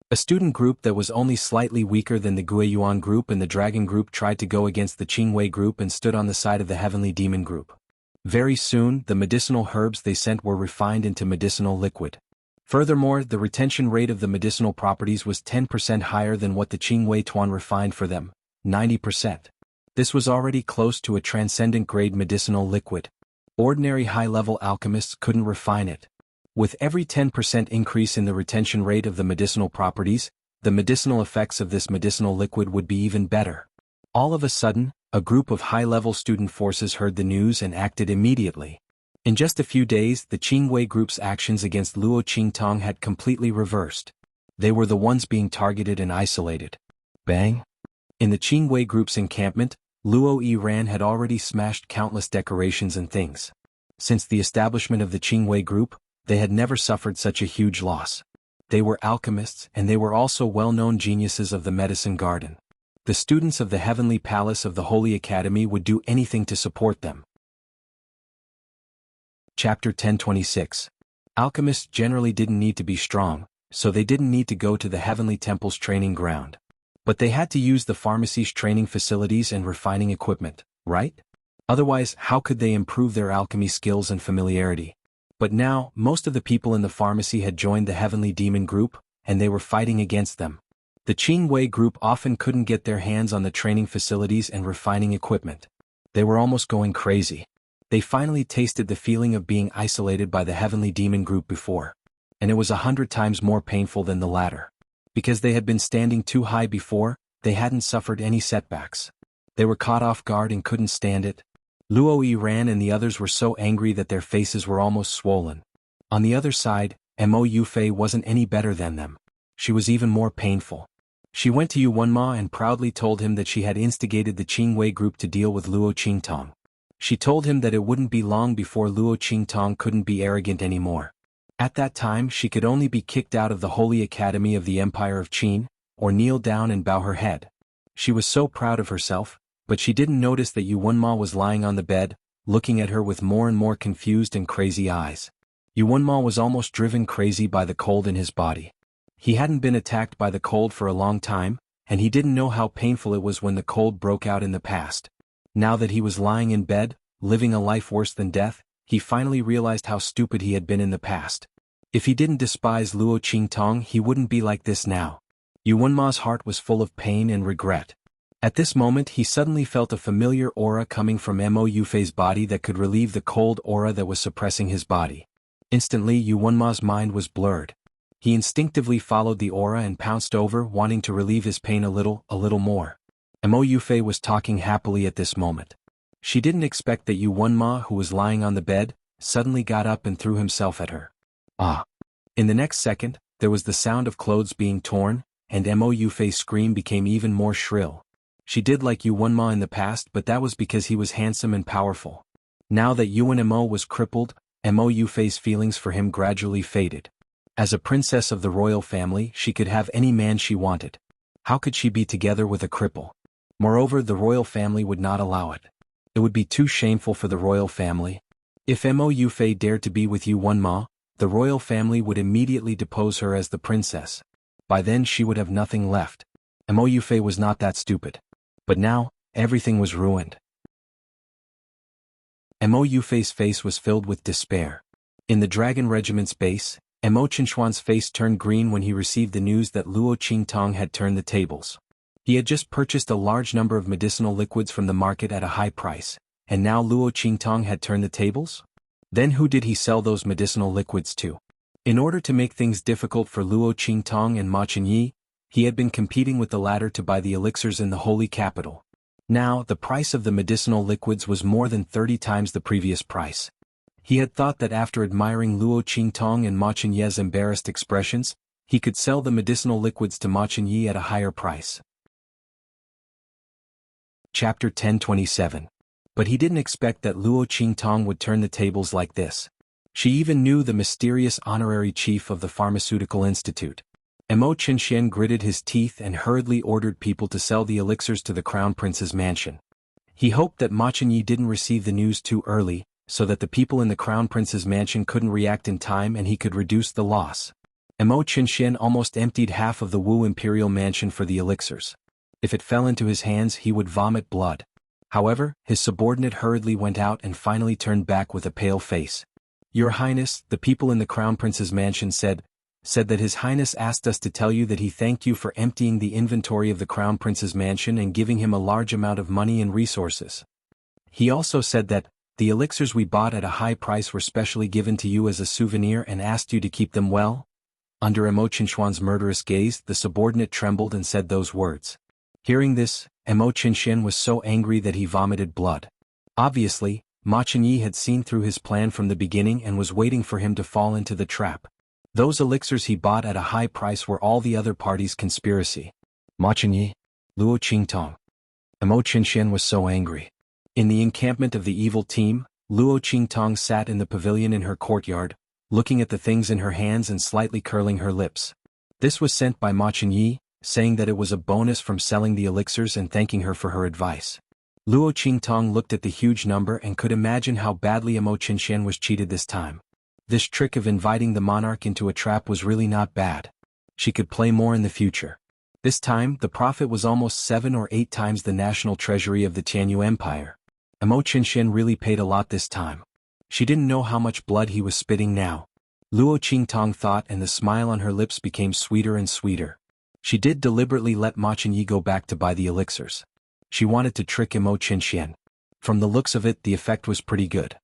Speaker 1: A student group that was only slightly weaker than the Guiyuan group and the Dragon group tried to go against the Qingwei group and stood on the side of the Heavenly Demon Group. Very soon, the medicinal herbs they sent were refined into medicinal liquid. Furthermore, the retention rate of the medicinal properties was 10% higher than what the Qingwei Tuan refined for them, 90%. This was already close to a transcendent grade medicinal liquid. Ordinary high-level alchemists couldn't refine it. With every 10% increase in the retention rate of the medicinal properties, the medicinal effects of this medicinal liquid would be even better. All of a sudden, a group of high-level student forces heard the news and acted immediately. In just a few days, the Qingwei group's actions against Luo Qingtong had completely reversed. They were the ones being targeted and isolated. Bang! In the Qingwei group's encampment, Luo Yiran had already smashed countless decorations and things. Since the establishment of the Qingwei group, they had never suffered such a huge loss. They were alchemists, and they were also well-known geniuses of the medicine garden. The students of the Heavenly Palace of the Holy Academy would do anything to support them. Chapter 1026. Alchemists generally didn't need to be strong, so they didn't need to go to the Heavenly Temple's training ground. But they had to use the pharmacy's training facilities and refining equipment, right? Otherwise, how could they improve their alchemy skills and familiarity? But now, most of the people in the pharmacy had joined the Heavenly Demon Group, and they were fighting against them. The Qingwei group often couldn't get their hands on the training facilities and refining equipment. They were almost going crazy. They finally tasted the feeling of being isolated by the Heavenly Demon Group before. And it was 100 times more painful than the latter. Because they had been standing too high before, they hadn't suffered any setbacks. They were caught off guard and couldn't stand it. Luo Yiran and the others were so angry that their faces were almost swollen. On the other side, Mo Yufei wasn't any better than them. She was even more painful. She went to Yuanma and proudly told him that she had instigated the Qingwei group to deal with Luo Qingtong. She told him that it wouldn't be long before Luo Qingtong couldn't be arrogant anymore. At that time she could only be kicked out of the Holy Academy of the Empire of Qin, or kneel down and bow her head. She was so proud of herself, but she didn't notice that Yuanma was lying on the bed, looking at her with more and more confused and crazy eyes. Yuanma was almost driven crazy by the cold in his body. He hadn't been attacked by the cold for a long time, and he didn't know how painful it was when the cold broke out in the past. Now that he was lying in bed, living a life worse than death, he finally realized how stupid he had been in the past. If he didn't despise Luo Qingtong, he wouldn't be like this now. Yuanma's heart was full of pain and regret. At this moment he suddenly felt a familiar aura coming from Mo Yufei's body that could relieve the cold aura that was suppressing his body. Instantly Yuanma's mind was blurred. He instinctively followed the aura and pounced over, wanting to relieve his pain a little more. Mo Yufei was talking happily at this moment. She didn't expect that Yuanma, who was lying on the bed, suddenly got up and threw himself at her. Ah! In the next second, there was the sound of clothes being torn, and Mo Yufei's scream became even more shrill. She did like Yuanma in the past, but that was because he was handsome and powerful. Now that Yuan was crippled, Mo Yufei's feelings for him gradually faded. As a princess of the royal family, she could have any man she wanted. How could she be together with a cripple? Moreover, the royal family would not allow it. It would be too shameful for the royal family. If Mo Yufei dared to be with Yuanma, the royal family would immediately depose her as the princess. By then she would have nothing left. Mo Yufei was not that stupid. But now, everything was ruined. Mo Yufei's face was filled with despair. In the Dragon Regiment's base, Mo Xuanhuan's face turned green when he received the news that Luo Qingtong had turned the tables. He had just purchased a large number of medicinal liquids from the market at a high price, and now Luo Qingtong had turned the tables? Then who did he sell those medicinal liquids to? In order to make things difficult for Luo Qingtong and Ma Chenyi, he had been competing with the latter to buy the elixirs in the holy capital. Now, the price of the medicinal liquids was more than 30 times the previous price. He had thought that after admiring Luo Qingtong and Ma Chenyi's embarrassed expressions, he could sell the medicinal liquids to Ma Chenyi at a higher price. Chapter 1027. But he didn't expect that Luo Qingtong would turn the tables like this. She even knew the mysterious honorary chief of the Pharmaceutical Institute. Mo Qianxian gritted his teeth and hurriedly ordered people to sell the elixirs to the crown prince's mansion. He hoped that Ma Qianyi didn't receive the news too early, so that the people in the crown prince's mansion couldn't react in time and he could reduce the loss. Mo Qianxian almost emptied half of the Wu imperial mansion for the elixirs. If it fell into his hands he would vomit blood. However, his subordinate hurriedly went out and finally turned back with a pale face. "Your Highness," the people in the crown prince's mansion said that His Highness asked us to tell you that he thanked you for emptying the inventory of the crown prince's mansion and giving him a large amount of money and resources. He also said that the elixirs we bought at a high price were specially given to you as a souvenir and asked you to keep them well." Under Mo Qianxuan's murderous gaze, the subordinate trembled and said those words. Hearing this, Mo Qianxian was so angry that he vomited blood. Obviously, Ma Qianyi had seen through his plan from the beginning and was waiting for him to fall into the trap. Those elixirs he bought at a high price were all the other parties' conspiracy. Ma Qianyi, Luo Qingtong. Mo Qianxian was so angry. In the encampment of the evil team, Luo Qingtong sat in the pavilion in her courtyard, looking at the things in her hands and slightly curling her lips. This was sent by Ma Qianyi, saying that it was a bonus from selling the elixirs and thanking her for her advice. Luo Qingtong looked at the huge number and could imagine how badly Mo Qianxian was cheated this time. This trick of inviting the monarch into a trap was really not bad. She could play more in the future. This time, the profit was almost 7 or 8 times the national treasury of the Tianyu Empire. Mo Qianxian really paid a lot this time. She didn't know how much blood he was spitting now. Luo Qingtong thought, and the smile on her lips became sweeter and sweeter. She did deliberately let Ma Qianyi go back to buy the elixirs. She wanted to trick Mo Qianxian. From the looks of it, the effect was pretty good.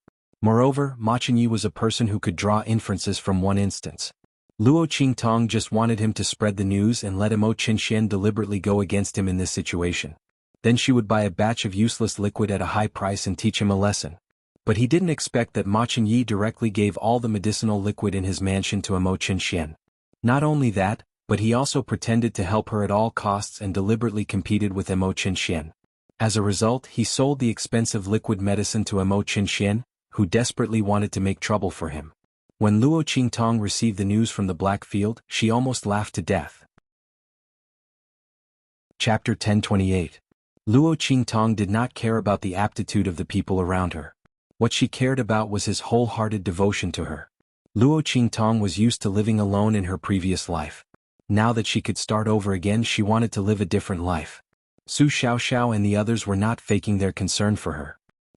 Speaker 1: Moreover, Ma Qianyi was a person who could draw inferences from one instance. Luo Qingtong just wanted him to spread the news and let Mo Qianxian deliberately go against him in this situation. Then she would buy a batch of useless liquid at a high price and teach him a lesson. But he didn't expect that Ma Qianyi directly gave all the medicinal liquid in his mansion to Mo Qianxian. Not only that, but he also pretended to help her at all costs and deliberately competed with Mo Qianxian. As a result, he sold the expensive liquid medicine to Mo Qianxian, who desperately wanted to make trouble for him. When Luo Qingtong received the news from the Black Field, she almost laughed to death. Chapter 1028. Luo Qingtong did not care about the aptitude of the people around her. What she cared about was his wholehearted devotion to her. Luo Qingtong was used to living alone in her previous life. Now that she could start over again, she wanted to live a different life. Su Xiaoxiao and the others were not faking their concern for her.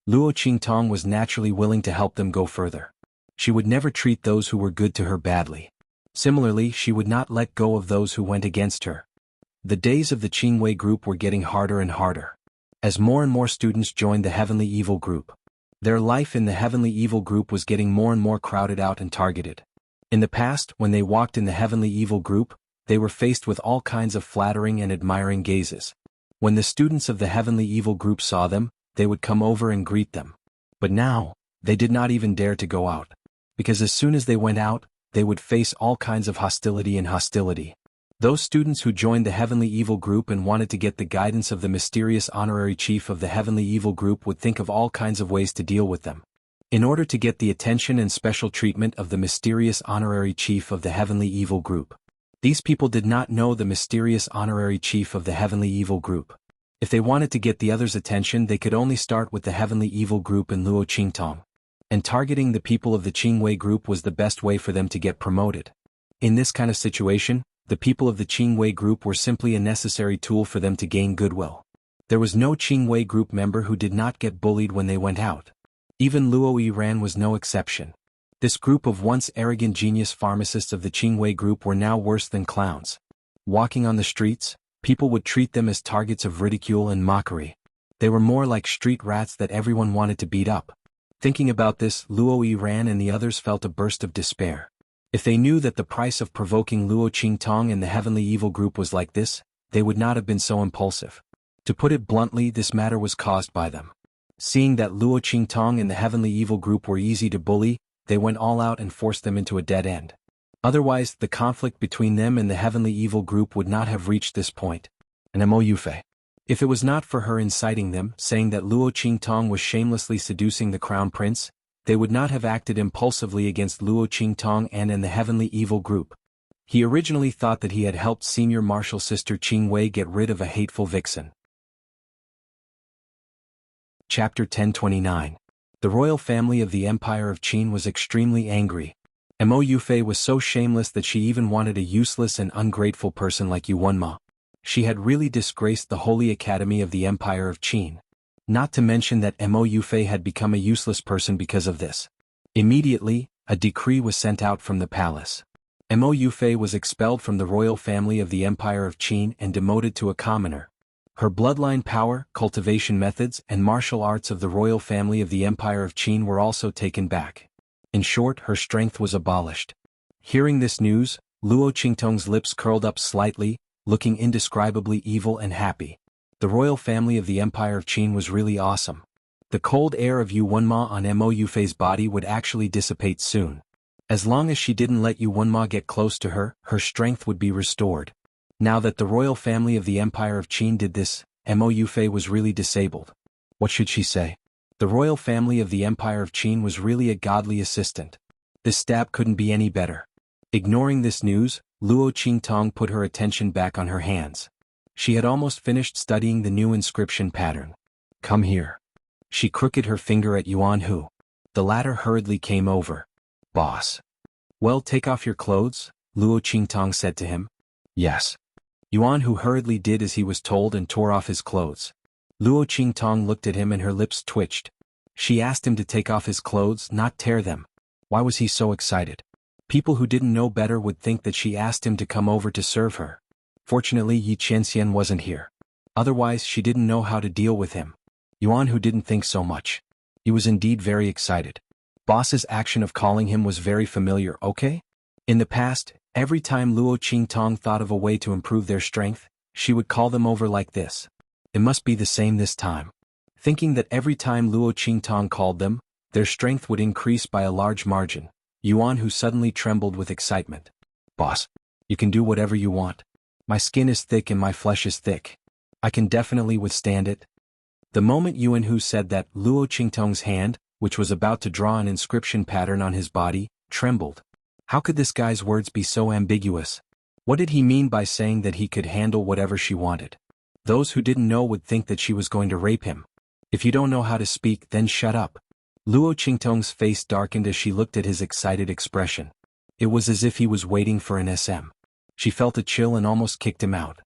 Speaker 1: Luo Qingtong was naturally willing to help them go further. She would never treat those who were good to her badly. Similarly, she would not let go of those who went against her. The days of the Qingwei group were getting harder and harder. As more and more students joined the Heavenly Evil group, their life in the Heavenly Evil group was getting more and more crowded out and targeted. In the past, when they walked in the Heavenly Evil group, they were faced with all kinds of flattering and admiring gazes. When the students of the Heavenly Evil group saw them, they would come over and greet them. But now, they did not even dare to go out. Because as soon as they went out, they would face all kinds of hostility. Those students who joined the Heavenly Evil group and wanted to get the guidance of the mysterious honorary chief of the Heavenly Evil group would think of all kinds of ways to deal with them. In order to get the attention and special treatment of the mysterious honorary chief of the Heavenly Evil group. These people did not know the mysterious honorary chief of the Heavenly Evil group. If they wanted to get the others' attention, they could only start with the Heavenly Evil group and Luo Qingtong. And targeting the people of the Qingwei group was the best way for them to get promoted. In this kind of situation, the people of the Qingwei group were simply a necessary tool for them to gain goodwill. There was no Qingwei group member who did not get bullied when they went out. Even Luo Yiran was no exception. This group of once arrogant genius pharmacists of the Qingwei group were now worse than clowns. Walking on the streets, people would treat them as targets of ridicule and mockery. They were more like street rats that everyone wanted to beat up. Thinking about this, Luo Yiran and the others felt a burst of despair. If they knew that the price of provoking Luo Qingtong and the Heavenly Evil group was like this, they would not have been so impulsive. To put it bluntly, this matter was caused by them. Seeing that Luo Qingtong and the Heavenly Evil group were easy to bully, they went all out and forced them into a dead end. Otherwise, the conflict between them and the Heavenly Evil group would not have reached this point. And Mo Yufei. If it was not for her inciting them, saying that Luo Qingtong was shamelessly seducing the crown prince, they would not have acted impulsively against Luo Qingtong and the Heavenly Evil group. He originally thought that he had helped senior martial sister Qing Wei get rid of a hateful vixen. Chapter 1029. The royal family of the Empire of Qin was extremely angry. Mo Yufei was so shameless that she even wanted a useless and ungrateful person like Yuanma. She had really disgraced the Holy Academy of the Empire of Qin. Not to mention that Mo Yufei had become a useless person because of this. Immediately, a decree was sent out from the palace. Mo Yufei was expelled from the royal family of the Empire of Qin and demoted to a commoner. Her bloodline power, cultivation methods, and martial arts of the royal family of the Empire of Qin were also taken back. In short, her strength was abolished. Hearing this news, Luo Qingtong's lips curled up slightly, looking indescribably evil and happy. The royal family of the Empire of Qin was really awesome. The cold air of Yuanma on Mo Yufei's body would actually dissipate soon. As long as she didn't let Yuanma get close to her, her strength would be restored. Now that the royal family of the Empire of Qin did this, Mo Yufei was really disabled. What should she say? The royal family of the Empire of Qin was really a godly assistant. This stab couldn't be any better. Ignoring this news, Luo Qingtong put her attention back on her hands. She had almost finished studying the new inscription pattern. Come here. She crooked her finger at Xuanhu. The latter hurriedly came over. Boss. Well, take off your clothes, Luo Qingtong said to him. Yes. Xuanhu hurriedly did as he was told and tore off his clothes. Luo Qingtong looked at him and her lips twitched. She asked him to take off his clothes, not tear them. Why was he so excited? People who didn't know better would think that she asked him to come over to serve her. Fortunately, Xianxia wasn't here. Otherwise, she didn't know how to deal with him. Xuanhu didn't think so much. He was indeed very excited. Boss's action of calling him was very familiar, okay? In the past, every time Luo Qingtong thought of a way to improve their strength, she would call them over like this. It must be the same this time. Thinking that every time Luo Qingtong called them, their strength would increase by a large margin, Xuanhu suddenly trembled with excitement. Boss, you can do whatever you want. My skin is thick and my flesh is thick. I can definitely withstand it. The moment Xuanhu said that, Luo Qingtong's hand, which was about to draw an inscription pattern on his body, trembled. How could this guy's words be so ambiguous? What did he mean by saying that he could handle whatever she wanted? Those who didn't know would think that she was going to rape him. If you don't know how to speak, then shut up. Luo Qingtong's face darkened as she looked at his excited expression. It was as if he was waiting for an SM. She felt a chill and almost kicked him out.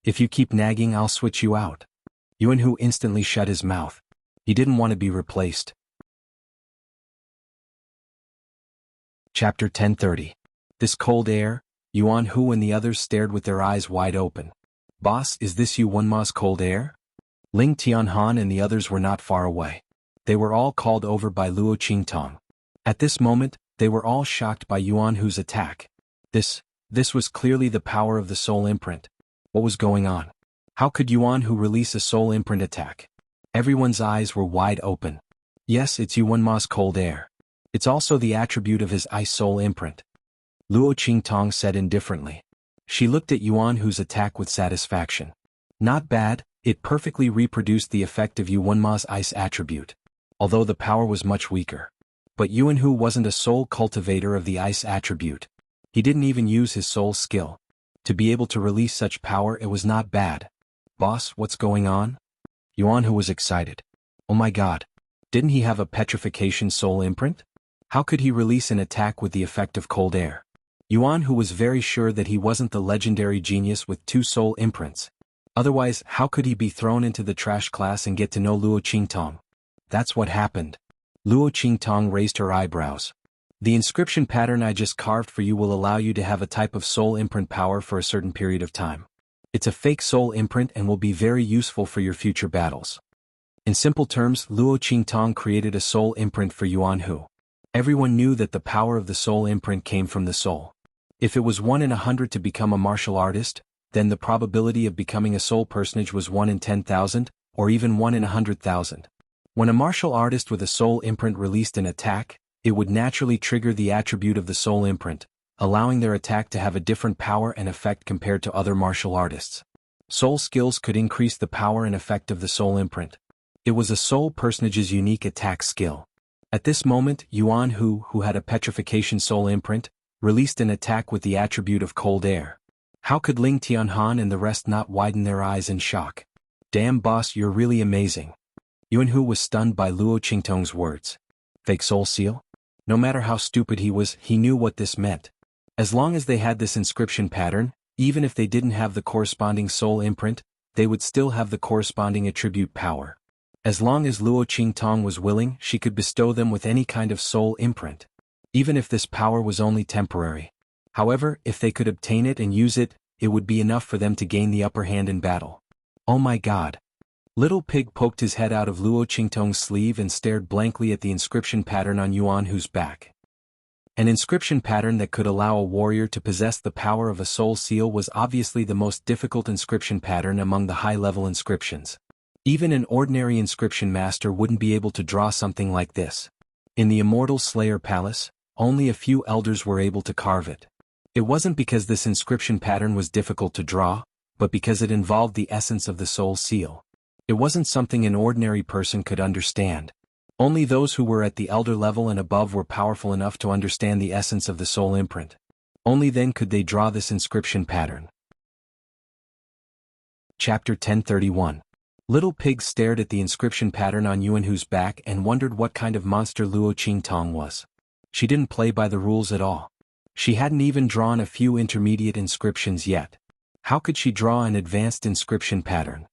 Speaker 1: If you keep nagging, I'll switch you out. Xuanhu instantly shut his mouth. He didn't want to be replaced. Chapter 1030. This cold air, Xuanhu and the others stared with their eyes wide open. Boss, is this Yuanma's cold air? Ling Tianhan and the others were not far away. They were all called over by Luo Qingtong. At this moment, they were all shocked by Xuanhu's attack. This was clearly the power of the soul imprint. What was going on? How could Xuanhu release a soul imprint attack? Everyone's eyes were wide open. Yes, it's Yuanma's cold air. It's also the attribute of his ice soul imprint. Luo Qingtong said indifferently. She looked at Xuanhu's attack with satisfaction. Not bad, it perfectly reproduced the effect of Yuanma's ice attribute. Although the power was much weaker. But Xuanhu wasn't a soul cultivator of the ice attribute. He didn't even use his soul skill. To be able to release such power, it was not bad. Boss, what's going on? Xuanhu was excited. Oh my god. Didn't he have a petrification soul imprint? How could he release an attack with the effect of cold air? Xuanhu was very sure that he wasn't the legendary genius with 2 soul imprints. Otherwise, how could he be thrown into the trash class and get to know Luo Qingtong? That's what happened. Luo Qingtong raised her eyebrows. The inscription pattern I just carved for you will allow you to have a type of soul imprint power for a certain period of time. It's a fake soul imprint and will be very useful for your future battles. In simple terms, Luo Qingtong created a soul imprint for Xuanhu. Everyone knew that the power of the soul imprint came from the soul. If it was 1 in 100 to become a martial artist, then the probability of becoming a soul personage was 1 in 10,000, or even 1 in 100,000. When a martial artist with a soul imprint released an attack, it would naturally trigger the attribute of the soul imprint, allowing their attack to have a different power and effect compared to other martial artists. Soul skills could increase the power and effect of the soul imprint. It was a soul personage's unique attack skill. At this moment, Xuanhu, who had a petrification soul imprint, released an attack with the attribute of cold air. How could Ling Tianhan and the rest not widen their eyes in shock? Damn boss, you're really amazing. Xuanhu was stunned by Luo Qingtong's words. Fake soul seal? No matter how stupid he was, he knew what this meant. As long as they had this inscription pattern, even if they didn't have the corresponding soul imprint, they would still have the corresponding attribute power. As long as Luo Qingtong was willing, she could bestow them with any kind of soul imprint. Even if this power was only temporary. However, if they could obtain it and use it, it would be enough for them to gain the upper hand in battle. Oh my god. Little Pig poked his head out of Luo Qingtong's sleeve and stared blankly at the inscription pattern on Xuanhu's back. An inscription pattern that could allow a warrior to possess the power of a soul seal was obviously the most difficult inscription pattern among the high-level inscriptions. Even an ordinary inscription master wouldn't be able to draw something like this. In the Immortal Slayer Palace, only a few elders were able to carve it. It wasn't because this inscription pattern was difficult to draw, but because it involved the essence of the soul seal. It wasn't something an ordinary person could understand. Only those who were at the elder level and above were powerful enough to understand the essence of the soul imprint. Only then could they draw this inscription pattern. Chapter 1031. Little Pig stared at the inscription pattern on Xuanhu's back and wondered what kind of monster Luo Qingtong was. She didn't play by the rules at all. She hadn't even drawn a few intermediate inscriptions yet. How could she draw an advanced inscription pattern?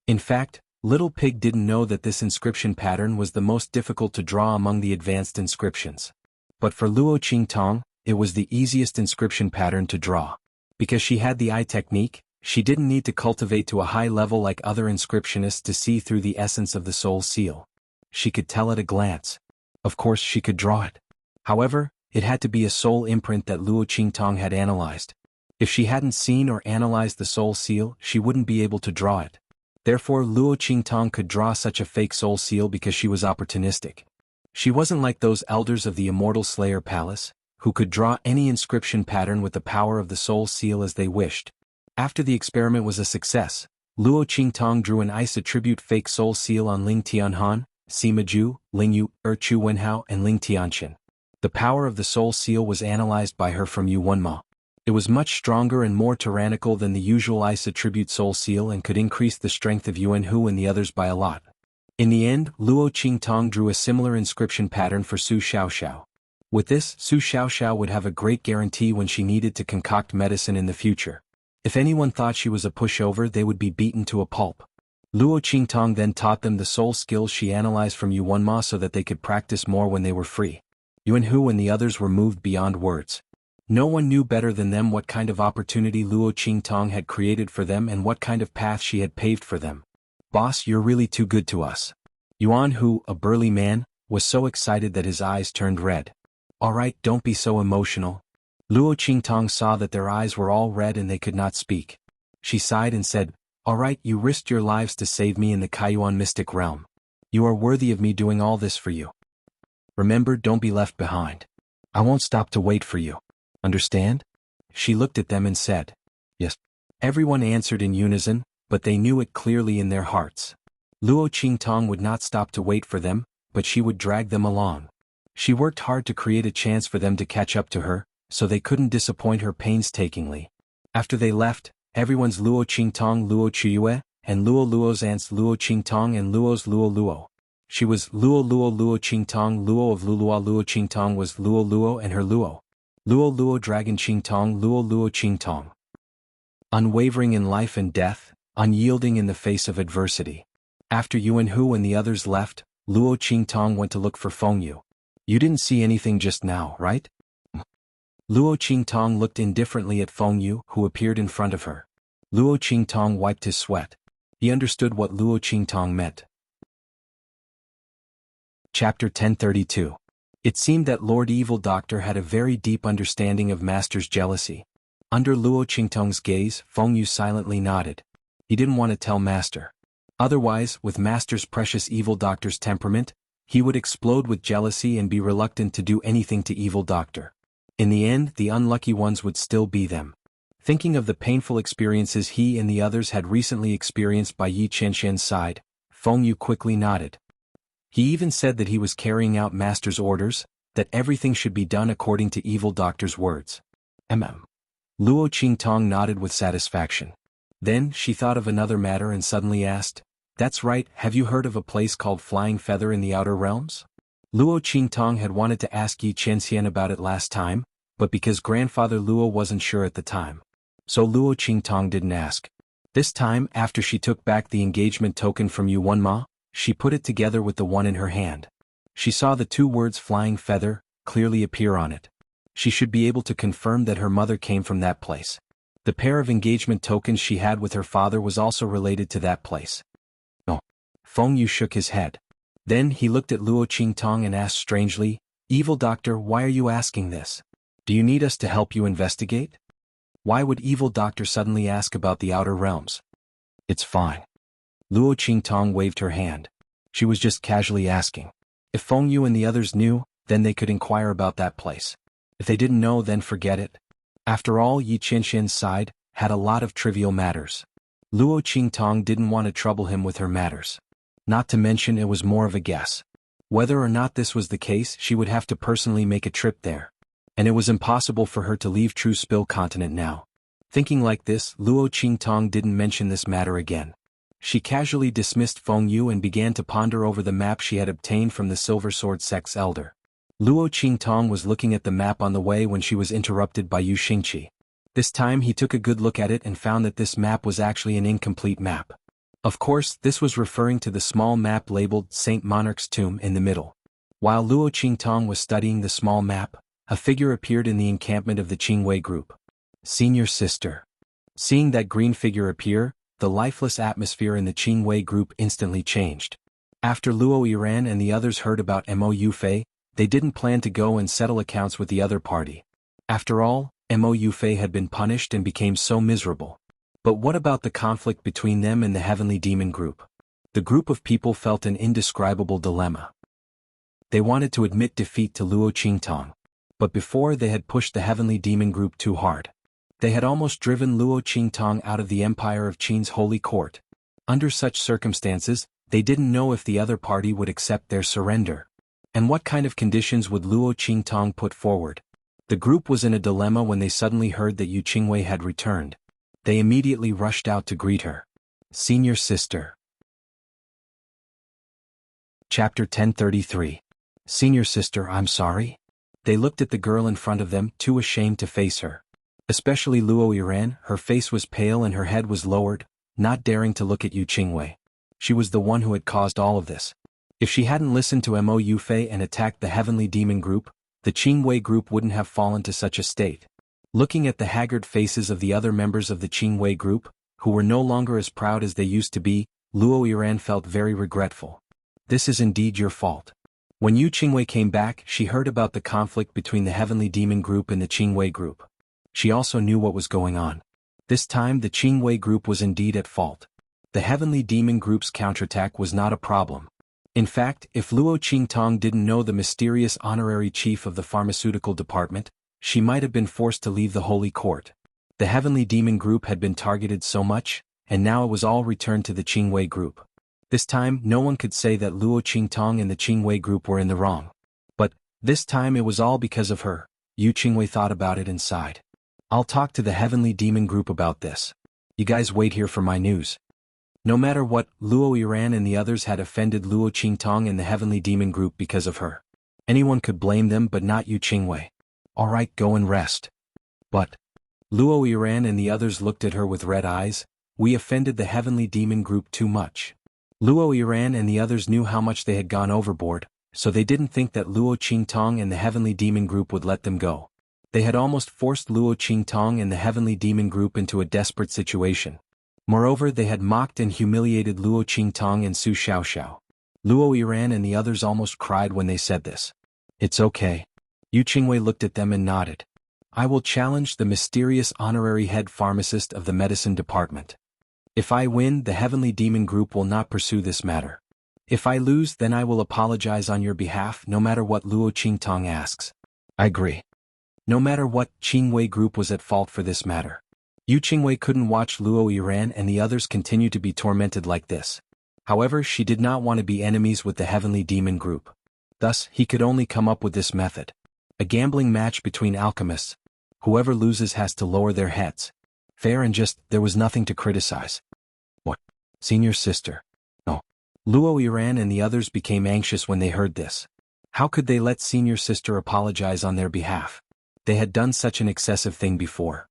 Speaker 1: In fact, Little Pig didn't know that this inscription pattern was the most difficult to draw among the advanced inscriptions. But for Luo Qingtong, it was the easiest inscription pattern to draw. Because she had the eye technique, she didn't need to cultivate to a high level like other inscriptionists to see through the essence of the soul seal. She could tell at a glance. Of course she could draw it. However, it had to be a soul imprint that Luo Qingtong had analyzed. If she hadn't seen or analyzed the soul seal, she wouldn't be able to draw it. Therefore Luo Qingtong could draw such a fake soul seal because she was opportunistic. She wasn't like those elders of the Immortal Slayer Palace, who could draw any inscription pattern with the power of the soul seal as they wished. After the experiment was a success, Luo Qingtong drew an ice attribute fake soul seal on Ling Tianhan, Sima Ju, Ling Yu, Chu Wenhao and Ling Tianqian. The power of the soul seal was analyzed by her from Yuanma. It was much stronger and more tyrannical than the usual ice attribute soul seal and could increase the strength of Xuanhu and the others by a lot. In the end, Luo Qingtong drew a similar inscription pattern for Su Xiaoxiao. With this, Su Xiaoxiao would have a great guarantee when she needed to concoct medicine in the future. If anyone thought she was a pushover, they would be beaten to a pulp. Luo Qingtong then taught them the soul skills she analyzed from Yuanma so that they could practice more when they were free. Xuanhu and the others were moved beyond words. No one knew better than them what kind of opportunity Luo Qingtong had created for them and what kind of path she had paved for them. Boss, you're really too good to us. Xuanhu, a burly man, was so excited that his eyes turned red. Alright, don't be so emotional. Luo Qingtong saw that their eyes were all red and they could not speak. She sighed and said, Alright, you risked your lives to save me in the Kaiyuan mystic realm. You are worthy of me doing all this for you. Remember, don't be left behind. I won't stop to wait for you. Understand? She looked at them and said, Yes. Everyone answered in unison, but they knew it clearly in their hearts. Luo Qingtong would not stop to wait for them, but she would drag them along. She worked hard to create a chance for them to catch up to her, so they couldn't disappoint her painstakingly. After they left, everyone's Luo Qingtong Luo Chuyue, and Luo's aunts Luo Qingtong and Luo's Luo. She was Luo Qingtong Luo of Lulua. Luo Qingtong was Luo and her Luo Dragon Qingtong Luo Qingtong. Unwavering in life and death, unyielding in the face of adversity. After Xuanhu and the others left, Luo Qingtong went to look for Fengyu. You didn't see anything just now, right? Luo Qingtong looked indifferently at Fengyu, who appeared in front of her. Luo Qingtong wiped his sweat. He understood what Luo Qingtong meant. Chapter 1032. It seemed that Lord Evil Doctor had a very deep understanding of Master's jealousy. Under Luo Qingtong's gaze, Fengyu silently nodded. He didn't want to tell Master. Otherwise, with Master's precious Evil Doctor's temperament, he would explode with jealousy and be reluctant to do anything to Evil Doctor. In the end, the unlucky ones would still be them. Thinking of the painful experiences he and the others had recently experienced by Yi Qianxian's side, Fengyu quickly nodded. He even said that he was carrying out Master's orders, that everything should be done according to evil doctor's words. Luo Qingtong nodded with satisfaction. Then she thought of another matter and suddenly asked, "That's right, have you heard of a place called Flying Feather in the Outer Realms?" Luo Qingtong had wanted to ask Yi Qianxian about it last time, but because grandfather Luo wasn't sure at the time. So Luo Qingtong didn't ask. This time, after she took back the engagement token from Yuanma, she put it together with the one in her hand. She saw the two words Flying Feather clearly appear on it. She should be able to confirm that her mother came from that place. The pair of engagement tokens she had with her father was also related to that place. Oh. Feng Yu shook his head. Then he looked at Luo Qingtong and asked strangely, "Evil doctor, why are you asking this? Do you need us to help you investigate?" Why would evil doctor suddenly ask about the outer realms? It's fine. Luo Qingtong waved her hand. She was just casually asking. If Feng Yu and the others knew, then they could inquire about that place. If they didn't know, then forget it. After all, Yi Qianxian's side had a lot of trivial matters. Luo Qingtong didn't want to trouble him with her matters. Not to mention it was more of a guess. Whether or not this was the case, she would have to personally make a trip there. And it was impossible for her to leave True Spill Continent now. Thinking like this, Luo Qingtong didn't mention this matter again. She casually dismissed Feng Yu and began to ponder over the map she had obtained from the Silver Sword Sect's elder. Luo Qingtong was looking at the map on the way when she was interrupted by Yu Xingqi. This time he took a good look at it and found that this map was actually an incomplete map. Of course, this was referring to the small map labeled Saint Monarch's Tomb in the middle. While Luo Qingtong was studying the small map, a figure appeared in the encampment of the Qingwei group. Senior sister. Seeing that green figure appear, the lifeless atmosphere in the Qingwei group instantly changed. After Luo Yiran and the others heard about Mo Yufei, they didn't plan to go and settle accounts with the other party. After all, Mo Yufei had been punished and became so miserable. But what about the conflict between them and the Heavenly Demon group? The group of people felt an indescribable dilemma. They wanted to admit defeat to Luo Qingtong. But before they had pushed the Heavenly Demon group too hard. They had almost driven Luo Qingtong out of the empire of Qin's holy court. Under such circumstances, they didn't know if the other party would accept their surrender. And what kind of conditions would Luo Qingtong put forward? The group was in a dilemma when they suddenly heard that Yu Qingwei had returned. They immediately rushed out to greet her. Senior sister. Chapter 1033. Senior sister, I'm sorry. They looked at the girl in front of them, too ashamed to face her. Especially Luo Yiran, her face was pale and her head was lowered, not daring to look at Yu Qingwei. She was the one who had caused all of this. If she hadn't listened to Mo Yufei and attacked the Heavenly Demon group, the Qingwei group wouldn't have fallen to such a state. Looking at the haggard faces of the other members of the Qingwei group, who were no longer as proud as they used to be, Luo Yiran felt very regretful. This is indeed your fault. When Yu Qingwei came back, she heard about the conflict between the Heavenly Demon group and the Qingwei group. She also knew what was going on. This time the Qingwei group was indeed at fault. The Heavenly Demon group's counterattack was not a problem. In fact, if Luo Qingtong didn't know the mysterious honorary chief of the pharmaceutical department, she might have been forced to leave the holy court. The Heavenly Demon group had been targeted so much, and now it was all returned to the Qingwei group. This time, no one could say that Luo Qingtong and the Qingwei group were in the wrong. But, this time it was all because of her. Yu Qingwei thought about it and sighed. I'll talk to the Heavenly Demon group about this. You guys wait here for my news. No matter what, Luo Yiran and the others had offended Luo Qingtong and the Heavenly Demon group because of her. Anyone could blame them but not Yu Qingwei. Alright, go and rest. But, Luo Yiran and the others looked at her with red eyes. We offended the Heavenly Demon group too much. Luo Yiran and the others knew how much they had gone overboard, so they didn't think that Luo Qingtong and the Heavenly Demon group would let them go. They had almost forced Luo Qingtong and the Heavenly Demon group into a desperate situation. Moreover, they had mocked and humiliated Luo Qingtong and Su Xiaoxiao. Luo Yiran and the others almost cried when they said this. It's okay. Yu Qingwei looked at them and nodded. I will challenge the mysterious honorary head pharmacist of the medicine department. If I win, the Heavenly Demon group will not pursue this matter. If I lose, then I will apologize on your behalf no matter what Luo Qingtong asks. I agree. No matter what, Qingwei group was at fault for this matter. Yu Qingwei couldn't watch Luo Yiran and the others continue to be tormented like this. However, she did not want to be enemies with the Heavenly Demon group. Thus, he could only come up with this method. A gambling match between alchemists. Whoever loses has to lower their heads. Fair and just, there was nothing to criticize. What? Senior sister? Oh. Luo Yiran and the others became anxious when they heard this. How could they let senior sister apologize on their behalf? They had done such an excessive thing before.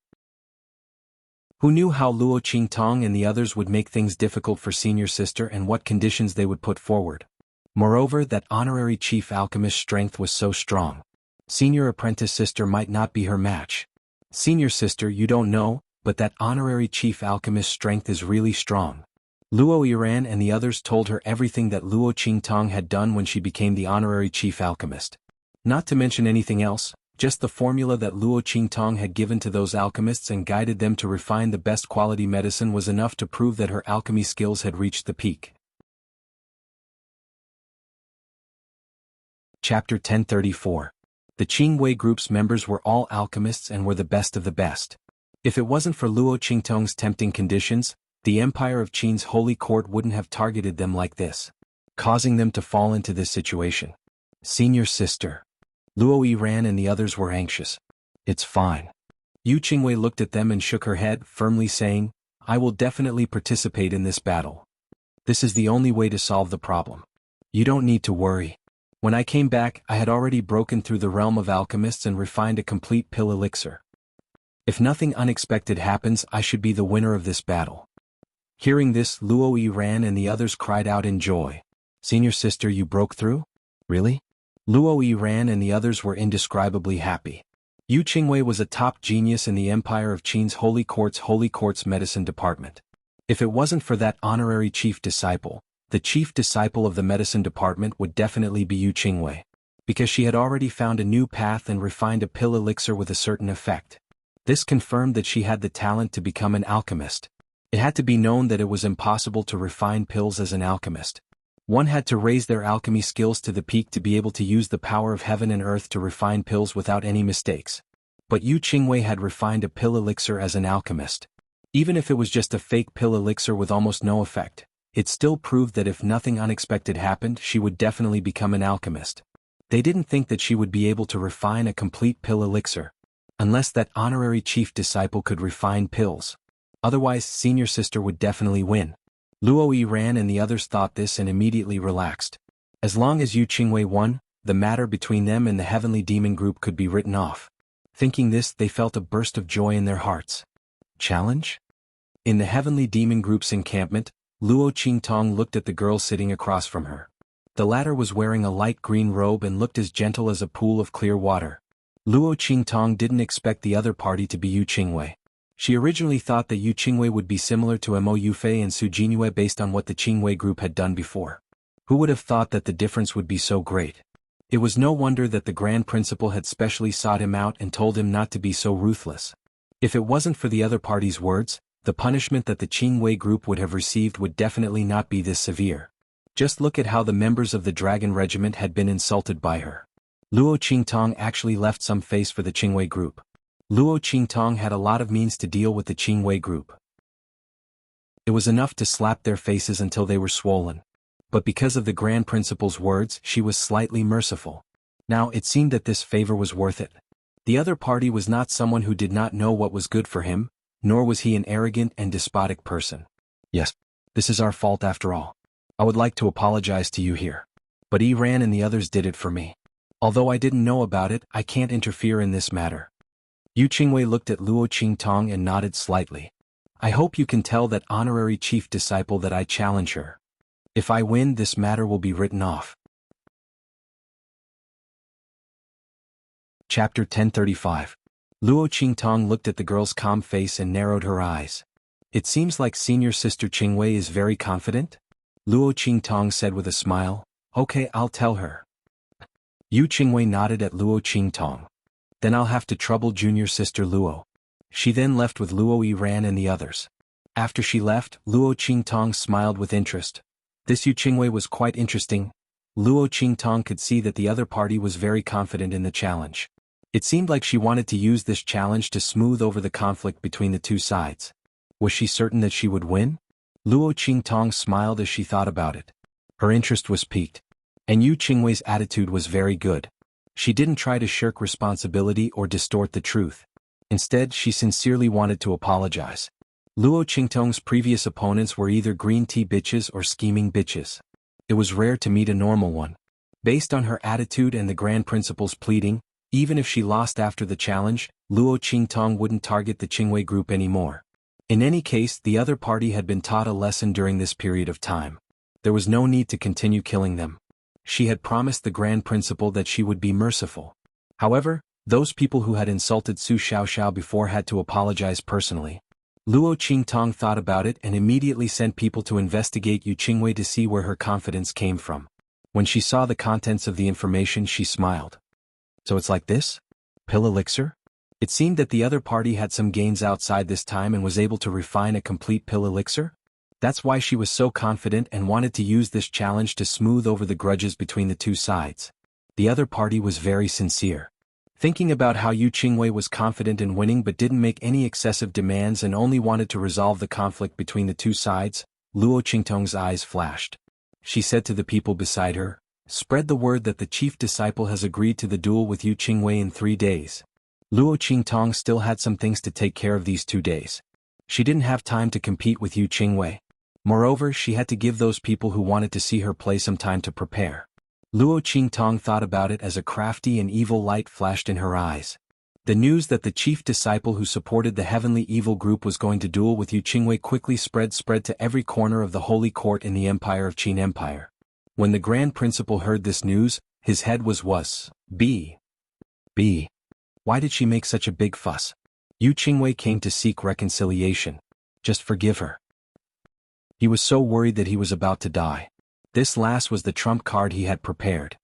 Speaker 1: Who knew how Luo Qingtong and the others would make things difficult for senior sister and what conditions they would put forward? Moreover, that honorary chief alchemist's strength was so strong. Senior apprentice sister might not be her match. Senior sister, you don't know, but that honorary chief alchemist's strength is really strong. Luo Yiran and the others told her everything that Luo Qingtong had done when she became the honorary chief alchemist. Not to mention anything else, just the formula that Luo Qingtong had given to those alchemists and guided them to refine the best quality medicine was enough to prove that her alchemy skills had reached the peak. Chapter 1034. The Qingwei group's members were all alchemists and were the best of the best. If it wasn't for Luo Qingtong's tempting conditions, the Empire of Qin's holy court wouldn't have targeted them like this, causing them to fall into this situation. Senior sister. Luo Yiran and the others were anxious. It's fine. Yu Qingwei looked at them and shook her head, firmly saying, I will definitely participate in this battle. This is the only way to solve the problem. You don't need to worry. When I came back, I had already broken through the realm of alchemists and refined a complete pill elixir. If nothing unexpected happens, I should be the winner of this battle. Hearing this, Luo Yiran and the others cried out in joy. Senior sister, you broke through? Really? Luo Yiran and the others were indescribably happy. Yu Qingwei was a top genius in the Empire of Qin's Holy Court's medicine department. If it wasn't for that honorary chief disciple, the chief disciple of the medicine department would definitely be Yu Qingwei, because she had already found a new path and refined a pill elixir with a certain effect. This confirmed that she had the talent to become an alchemist. It had to be known that it was impossible to refine pills as an alchemist. One had to raise their alchemy skills to the peak to be able to use the power of heaven and earth to refine pills without any mistakes. But Yu Qingwei had refined a pill elixir as an alchemist. Even if it was just a fake pill elixir with almost no effect, it still proved that if nothing unexpected happened, she would definitely become an alchemist. They didn't think that she would be able to refine a complete pill elixir, unless that honorary chief disciple could refine pills. Otherwise, senior sister would definitely win. Luo Yiran and the others thought this and immediately relaxed. As long as Yu Qingwei won, the matter between them and the heavenly demon group could be written off. Thinking this, they felt a burst of joy in their hearts. Challenge? In the heavenly demon group's encampment, Luo Qingtong looked at the girl sitting across from her. The latter was wearing a light green robe and looked as gentle as a pool of clear water. Luo Qingtong didn't expect the other party to be Yu Qingwei. She originally thought that Yu Qingwei would be similar to Mo Yufei and Su Jinyue based on what the Qingwei group had done before. Who would have thought that the difference would be so great? It was no wonder that the Grand Principal had specially sought him out and told him not to be so ruthless. If it wasn't for the other party's words, the punishment that the Qingwei group would have received would definitely not be this severe. Just look at how the members of the Dragon Regiment had been insulted by her. Luo Qingtong actually left some face for the Qingwei group. Luo Qingtong had a lot of means to deal with the Qingwei group. It was enough to slap their faces until they were swollen. But because of the Grand Principal's words, she was slightly merciful. Now it seemed that this favor was worth it. The other party was not someone who did not know what was good for him, nor was he an arrogant and despotic person. Yes, this is our fault after all. I would like to apologize to you here. But Yiran and the others did it for me. Although I didn't know about it, I can't interfere in this matter. Yu Qingwei looked at Luo Qingtong and nodded slightly. I hope you can tell that honorary chief disciple that I challenge her. If I win, this matter will be written off. Chapter 1035. Luo Qingtong looked at the girl's calm face and narrowed her eyes. It seems like senior sister Qingwei is very confident? Luo Qingtong said with a smile. Okay, I'll tell her. Yu Qingwei nodded at Luo Qingtong. Then I'll have to trouble junior sister Luo. She then left with Luo Yiran and the others. After she left, Luo Qingtong smiled with interest. This Yu Qingwei was quite interesting. Luo Qingtong could see that the other party was very confident in the challenge. It seemed like she wanted to use this challenge to smooth over the conflict between the two sides. Was she certain that she would win? Luo Qingtong smiled as she thought about it. Her interest was piqued. And Yu Qingwei's attitude was very good. She didn't try to shirk responsibility or distort the truth. Instead, she sincerely wanted to apologize. Luo Qingtong's previous opponents were either green tea bitches or scheming bitches. It was rare to meet a normal one. Based on her attitude and the Grand Principal's pleading, even if she lost after the challenge, Luo Qingtong wouldn't target the Qingwei group anymore. In any case, the other party had been taught a lesson during this period of time. There was no need to continue killing them. She had promised the Grand Principal that she would be merciful. However, those people who had insulted Su Xiaoxiao before had to apologize personally. Luo Qingtong thought about it and immediately sent people to investigate Yu Qingwei to see where her confidence came from. When she saw the contents of the information, she smiled. So it's like this? Pill elixir? It seemed that the other party had some gains outside this time and was able to refine a complete pill elixir? That's why she was so confident and wanted to use this challenge to smooth over the grudges between the two sides. The other party was very sincere. Thinking about how Yu Qingwei was confident in winning but didn't make any excessive demands and only wanted to resolve the conflict between the two sides, Luo Qingtong's eyes flashed. She said to the people beside her, "Spread the word that the chief disciple has agreed to the duel with Yu Qingwei in 3 days." Luo Qingtong still had some things to take care of these 2 days. She didn't have time to compete with Yu Qingwei. Moreover, she had to give those people who wanted to see her play some time to prepare. Luo Qingtong thought about it as a crafty and evil light flashed in her eyes. The news that the chief disciple who supported the heavenly evil group was going to duel with Yu Qingwei quickly spread to every corner of the holy court in the empire of Qin Empire. When the Grand Principal heard this news, his head was B. Why did she make such a big fuss? Yu Qingwei came to seek reconciliation. Just forgive her. He was so worried that he was about to die. This last was the trump card he had prepared.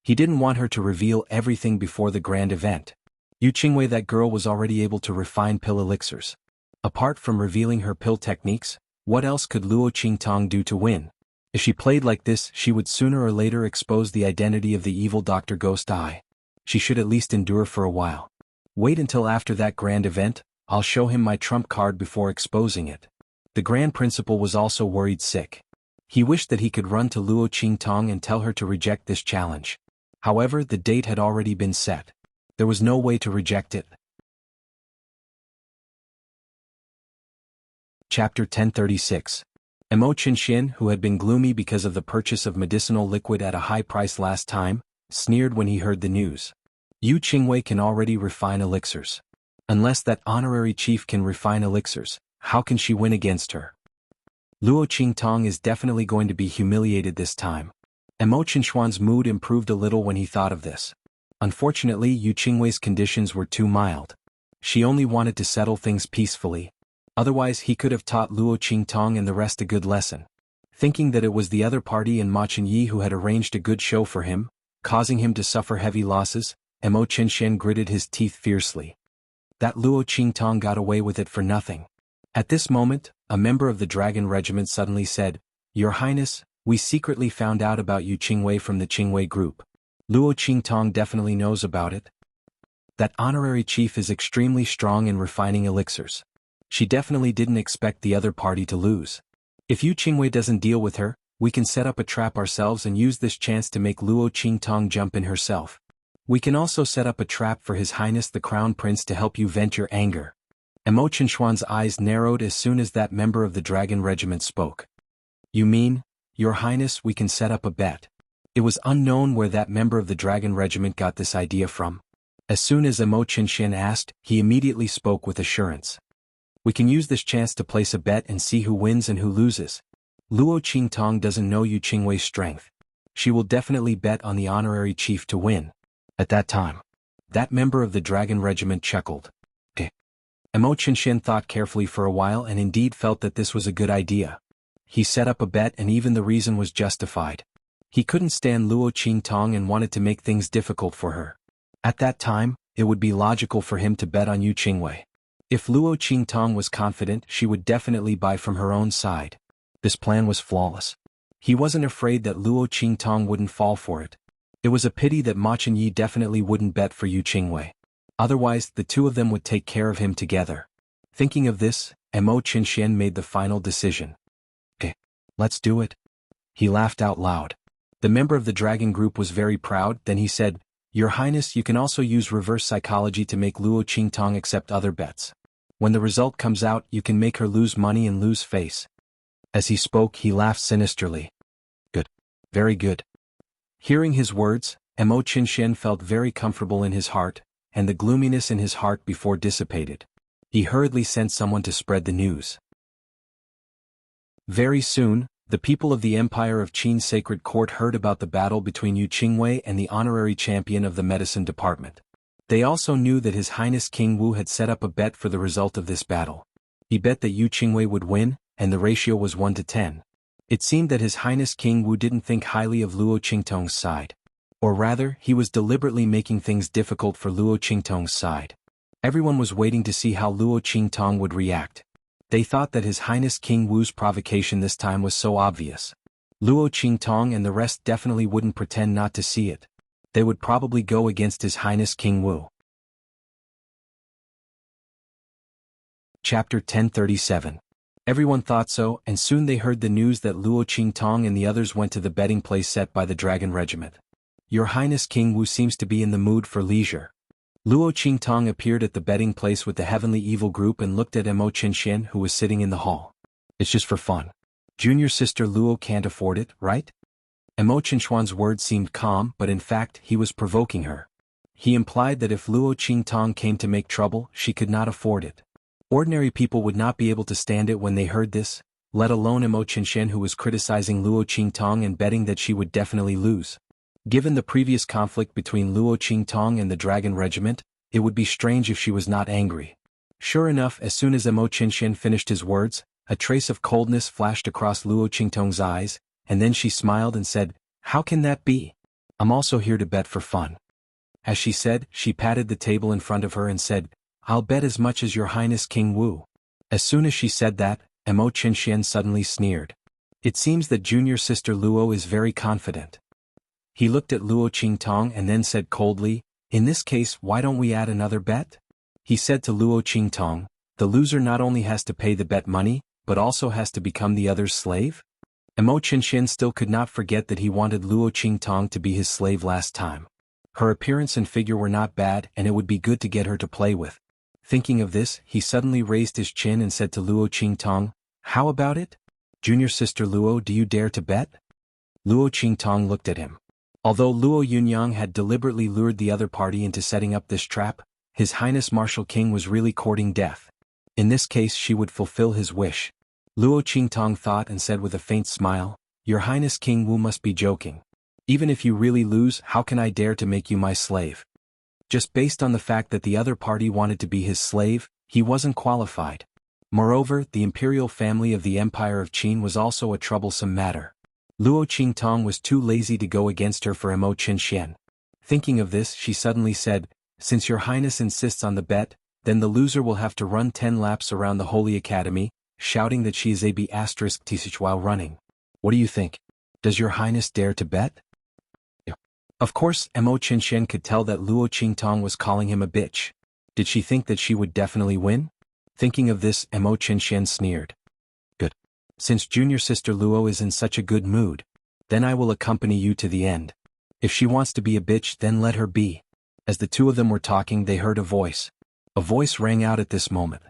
Speaker 1: He didn't want her to reveal everything before the grand event. Yu Qingwei, that girl, was already able to refine pill elixirs. Apart from revealing her pill techniques, what else could Luo Qingtong do to win? If she played like this, she would sooner or later expose the identity of the evil Dr. Ghost Eye. She should at least endure for a while. Wait until after that grand event, I'll show him my trump card before exposing it. The Grand Principal was also worried sick. He wished that he could run to Luo Qingtong and tell her to reject this challenge. However, the date had already been set. There was no way to reject it. Chapter 1036. Emo Qinshin, who had been gloomy because of the purchase of medicinal liquid at a high price last time, sneered when he heard the news. Yu Qingwei can already refine elixirs. Unless that honorary chief can refine elixirs, how can she win against her? Luo Qingtong is definitely going to be humiliated this time. Emo Qinshuan's mood improved a little when he thought of this. Unfortunately, Yu Qingwei's conditions were too mild. She only wanted to settle things peacefully. Otherwise, he could have taught Luo Qingtong and the rest a good lesson. Thinking that it was the other party and Ma Chenyi who had arranged a good show for him, causing him to suffer heavy losses, Emo Qinshin gritted his teeth fiercely. That Luo Qingtong got away with it for nothing. At this moment, a member of the Dragon Regiment suddenly said, "Your Highness, we secretly found out about Yu Qingwei from the Qingwei group. Luo Qingtong definitely knows about it. That honorary chief is extremely strong in refining elixirs. She definitely didn't expect the other party to lose. If Yu Qingwei doesn't deal with her, we can set up a trap ourselves and use this chance to make Luo Qingtong jump in herself. We can also set up a trap for His Highness the Crown Prince to help you vent your anger." Emo Qinshuan's eyes narrowed as soon as that member of the Dragon Regiment spoke. "You mean, Your Highness, we can set up a bet?" It was unknown where that member of the Dragon Regiment got this idea from. As soon as Emo Qinshin asked, he immediately spoke with assurance. "We can use this chance to place a bet and see who wins and who loses. Luo Qingtong doesn't know Yu Qingwei's strength. She will definitely bet on the honorary chief to win." At that time, that member of the Dragon Regiment chuckled. Emo Qinshin thought carefully for a while and indeed felt that this was a good idea. He set up a bet and even the reason was justified. He couldn't stand Luo Qingtong and wanted to make things difficult for her. At that time, it would be logical for him to bet on Yu Qingwei. If Luo Qingtong was confident, she would definitely buy from her own side. This plan was flawless. He wasn't afraid that Luo Qingtong wouldn't fall for it. It was a pity that Ma Chenyi definitely wouldn't bet for Yu Qingwei. Otherwise, the two of them would take care of him together. Thinking of this, Emo Qinshin made the final decision. Let's do it. He laughed out loud. The member of the dragon group was very proud, then he said, "Your Highness, you can also use reverse psychology to make Luo Qingtong accept other bets. When the result comes out, you can make her lose money and lose face." As he spoke, he laughed sinisterly. "Good. Very good." Hearing his words, Mo Qinshan felt very comfortable in his heart, and the gloominess in his heart before dissipated. He hurriedly sent someone to spread the news. Very soon, the people of the Empire of Qin's sacred court heard about the battle between Yu Qingwei and the honorary champion of the medicine department. They also knew that His Highness King Wu had set up a bet for the result of this battle. He bet that Yu Qingwei would win, and the ratio was 1 to 10. It seemed that His Highness King Wu didn't think highly of Luo Qingtong's side. Or rather, he was deliberately making things difficult for Luo Qingtong's side. Everyone was waiting to see how Luo Qingtong would react. They thought that His Highness King Wu's provocation this time was so obvious. Luo Qingtong and the rest definitely wouldn't pretend not to see it. They would probably go against His Highness King Wu. Chapter 1037. Everyone thought so, and soon they heard the news that Luo Qingtong and the others went to the betting place set by the Dragon Regiment. Your Highness King Wu seems to be in the mood for leisure. Luo Qingtong appeared at the betting place with the Heavenly Evil group and looked at Mo Qinshan, who was sitting in the hall. "It's just for fun. Junior sister Luo can't afford it, right?" Mo Qinshuan's words seemed calm, but in fact he was provoking her. He implied that if Luo Qingtong came to make trouble, she could not afford it. Ordinary people would not be able to stand it when they heard this, let alone Mo Qinshan, who was criticizing Luo Qingtong and betting that she would definitely lose. Given the previous conflict between Luo Qingtong and the Dragon Regiment, it would be strange if she was not angry. Sure enough, as soon as Mo Qinshan finished his words, a trace of coldness flashed across Luo Qingtong's eyes, and then she smiled and said, "How can that be? I'm also here to bet for fun." As she said, she patted the table in front of her and said, "I'll bet as much as Your Highness King Wu." As soon as she said that, Mo Qinshan suddenly sneered. It seems that junior sister Luo is very confident. He looked at Luo Qingtong and then said coldly, "In this case, why don't we add another bet?" He said to Luo Qingtong, "The loser not only has to pay the bet money, but also has to become the other's slave?" Mo Qinshan still could not forget that he wanted Luo Qingtong to be his slave last time. Her appearance and figure were not bad, and it would be good to get her to play with. Thinking of this, he suddenly raised his chin and said to Luo Qingtong, "How about it? Junior sister Luo, do you dare to bet?" Luo Qingtong looked at him. Although Luo Yunyang had deliberately lured the other party into setting up this trap, His Highness Martial King was really courting death. In this case she would fulfill his wish. Luo Qingtong thought and said with a faint smile, "Your Highness King Wu must be joking. Even if you really lose, how can I dare to make you my slave?" Just based on the fact that the other party wanted to be his slave, he wasn't qualified. Moreover, the imperial family of the Empire of Qin was also a troublesome matter. Luo Qingtong was too lazy to go against her for Mo Qinshan. Thinking of this, she suddenly said, "Since Your Highness insists on the bet, then the loser will have to run 10 laps around the Holy Academy, shouting that she is a B***T while running. What do you think? Does Your Highness dare to bet?" Of course, Mo Qinshan could tell that Luo Qingtong was calling him a bitch. Did she think that she would definitely win? Thinking of this, Mo Qinshan sneered. "Good. Since junior sister Luo is in such a good mood, then I will accompany you to the end. If she wants to be a bitch, then let her be." As the two of them were talking, they heard a voice. A voice rang out at this moment.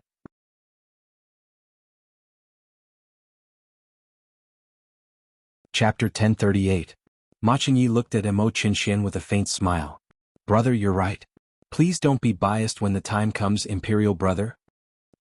Speaker 1: Chapter 1038. Ma Qingyi looked at Mo Qinshan with a faint smile. "Brother, you're right. Please don't be biased when the time comes, Imperial brother."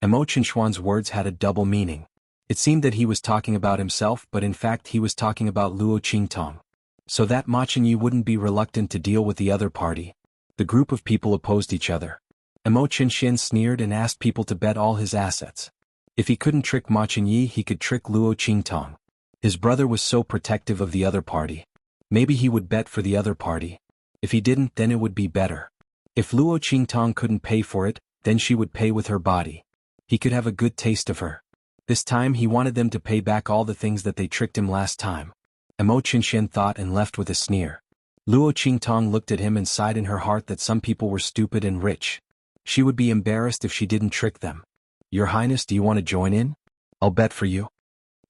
Speaker 1: Mo Qinshuan's words had a double meaning. It seemed that he was talking about himself, but in fact he was talking about Luo Qingtong. So that Ma Qingyi wouldn't be reluctant to deal with the other party. The group of people opposed each other. Mo Qinshan sneered and asked people to bet all his assets. If he couldn't trick Ma Qingyi, he could trick Luo Qingtong. His brother was so protective of the other party. Maybe he would bet for the other party. If he didn't, then it would be better. If Luo Qingtong couldn't pay for it, then she would pay with her body. He could have a good taste of her. This time he wanted them to pay back all the things that they tricked him last time. Mo Qinshan thought and left with a sneer. Luo Qingtong looked at him and sighed in her heart that some people were stupid and rich. She would be embarrassed if she didn't trick them. "Your Highness, do you want to join in? I'll bet for you."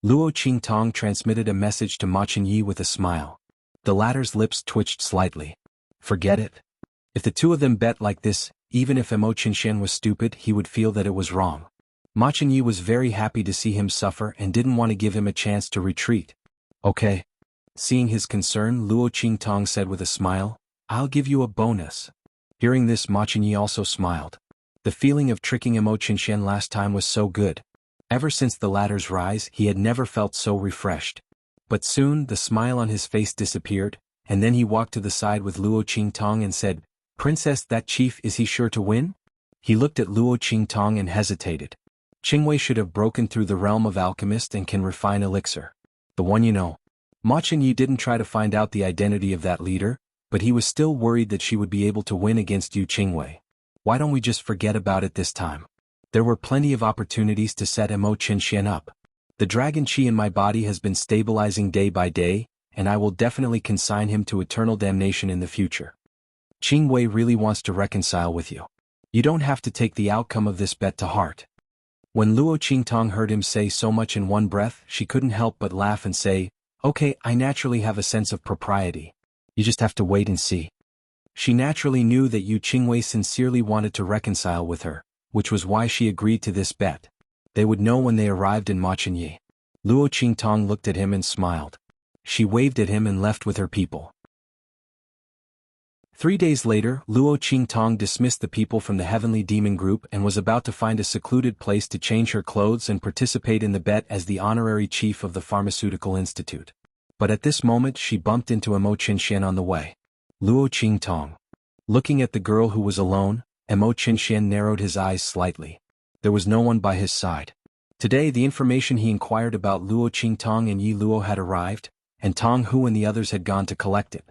Speaker 1: Luo Qingtong transmitted a message to Ma Chenyi with a smile. The latter's lips twitched slightly. Forget it. If the two of them bet like this, even if Mo Qinshan was stupid, he would feel that it was wrong. Ma Chenyi was very happy to see him suffer and didn't want to give him a chance to retreat. Okay. Seeing his concern, Luo Qingtong said with a smile, I'll give you a bonus. Hearing this, Ma Chenyi also smiled. The feeling of tricking Mo Qinshan last time was so good. Ever since the latter's rise, he had never felt so refreshed. But soon, the smile on his face disappeared, and then he walked to the side with Luo Qingtong and said, Princess, that chief, is he sure to win? He looked at Luo Qingtong and hesitated. Qingwei should have broken through the realm of alchemist and can refine elixir. The one you know. Ma Chenyi didn't try to find out the identity of that leader, but he was still worried that she would be able to win against Yu Qingwei. Why don't we just forget about it this time? There were plenty of opportunities to set Mo Qinshan up. The dragon chi in my body has been stabilizing day by day, and I will definitely consign him to eternal damnation in the future. Qingwei really wants to reconcile with you. You don't have to take the outcome of this bet to heart. When Luo Qingtong heard him say so much in one breath, she couldn't help but laugh and say, Okay, I naturally have a sense of propriety. You just have to wait and see. She naturally knew that Yu Qingwei sincerely wanted to reconcile with her, which was why she agreed to this bet. They would know when they arrived in Ma Chenyi. Luo Qingtong looked at him and smiled. She waved at him and left with her people. 3 days later, Luo Qingtong dismissed the people from the Heavenly Demon Group and was about to find a secluded place to change her clothes and participate in the bet as the honorary chief of the Pharmaceutical Institute. But at this moment she bumped into Mo Qinshan on the way. Luo Qingtong. Looking at the girl who was alone, Mo Qinshan narrowed his eyes slightly. There was no one by his side. Today the information he inquired about Luo Qingtong and Yi Luo had arrived, and Tong Hu and the others had gone to collect it.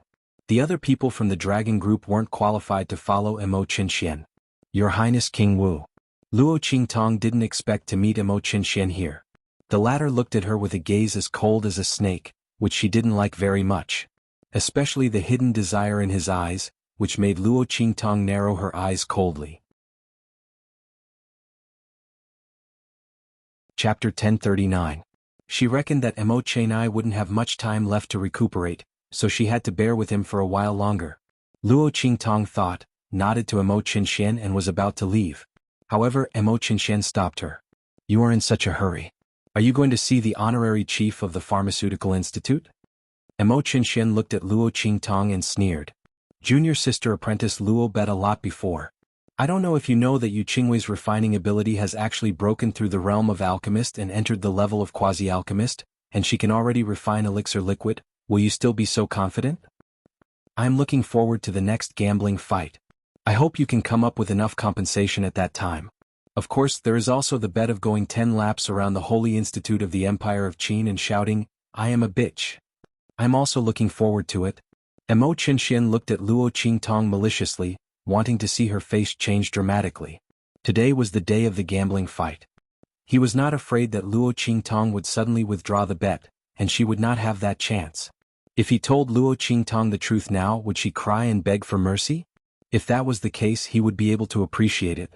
Speaker 1: The other people from the dragon group weren't qualified to follow Mo Qinshan. Your Highness King Wu. Luo Qingtong didn't expect to meet Mo Qinshan here. The latter looked at her with a gaze as cold as a snake, which she didn't like very much. Especially the hidden desire in his eyes, which made Luo Qingtong narrow her eyes coldly. Chapter 1039. She reckoned that Mo Qinshan wouldn't have much time left to recuperate, so she had to bear with him for a while longer. Luo Qingtong thought, nodded to Mo Qinshan and was about to leave. However, Mo Qinshan stopped her. You are in such a hurry. Are you going to see the honorary chief of the Pharmaceutical Institute? Mo Qinshan looked at Luo Qingtong and sneered. Junior sister apprentice Luo bet a lot before. I don't know if you know that Yu Qingwei's refining ability has actually broken through the realm of alchemist and entered the level of quasi-alchemist, and she can already refine elixir liquid. Will you still be so confident? I am looking forward to the next gambling fight. I hope you can come up with enough compensation at that time. Of course, there is also the bet of going 10 laps around the Holy Institute of the Empire of Qin and shouting, I am a bitch. I'm also looking forward to it. Mo Qinshan looked at Luo Qingtong maliciously, wanting to see her face change dramatically. Today was the day of the gambling fight. He was not afraid that Luo Qingtong would suddenly withdraw the bet, and she would not have that chance. If he told Luo Qingtong the truth now, would she cry and beg for mercy? If that was the case, he would be able to appreciate it.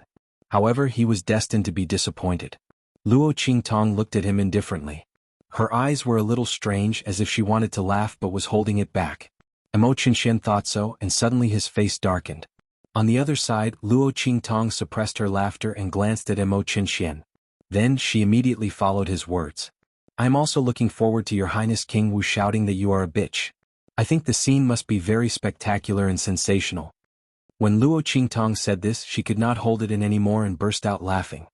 Speaker 1: However, he was destined to be disappointed. Luo Qingtong looked at him indifferently. Her eyes were a little strange, as if she wanted to laugh but was holding it back. Mo Qinshan thought so, and suddenly his face darkened. On the other side, Luo Qingtong suppressed her laughter and glanced at Mo Qinshan. Then she immediately followed his words. I am also looking forward to your Highness King Wu shouting that you are a bitch. I think the scene must be very spectacular and sensational. When Luo Qingtong said this, she could not hold it in anymore and burst out laughing.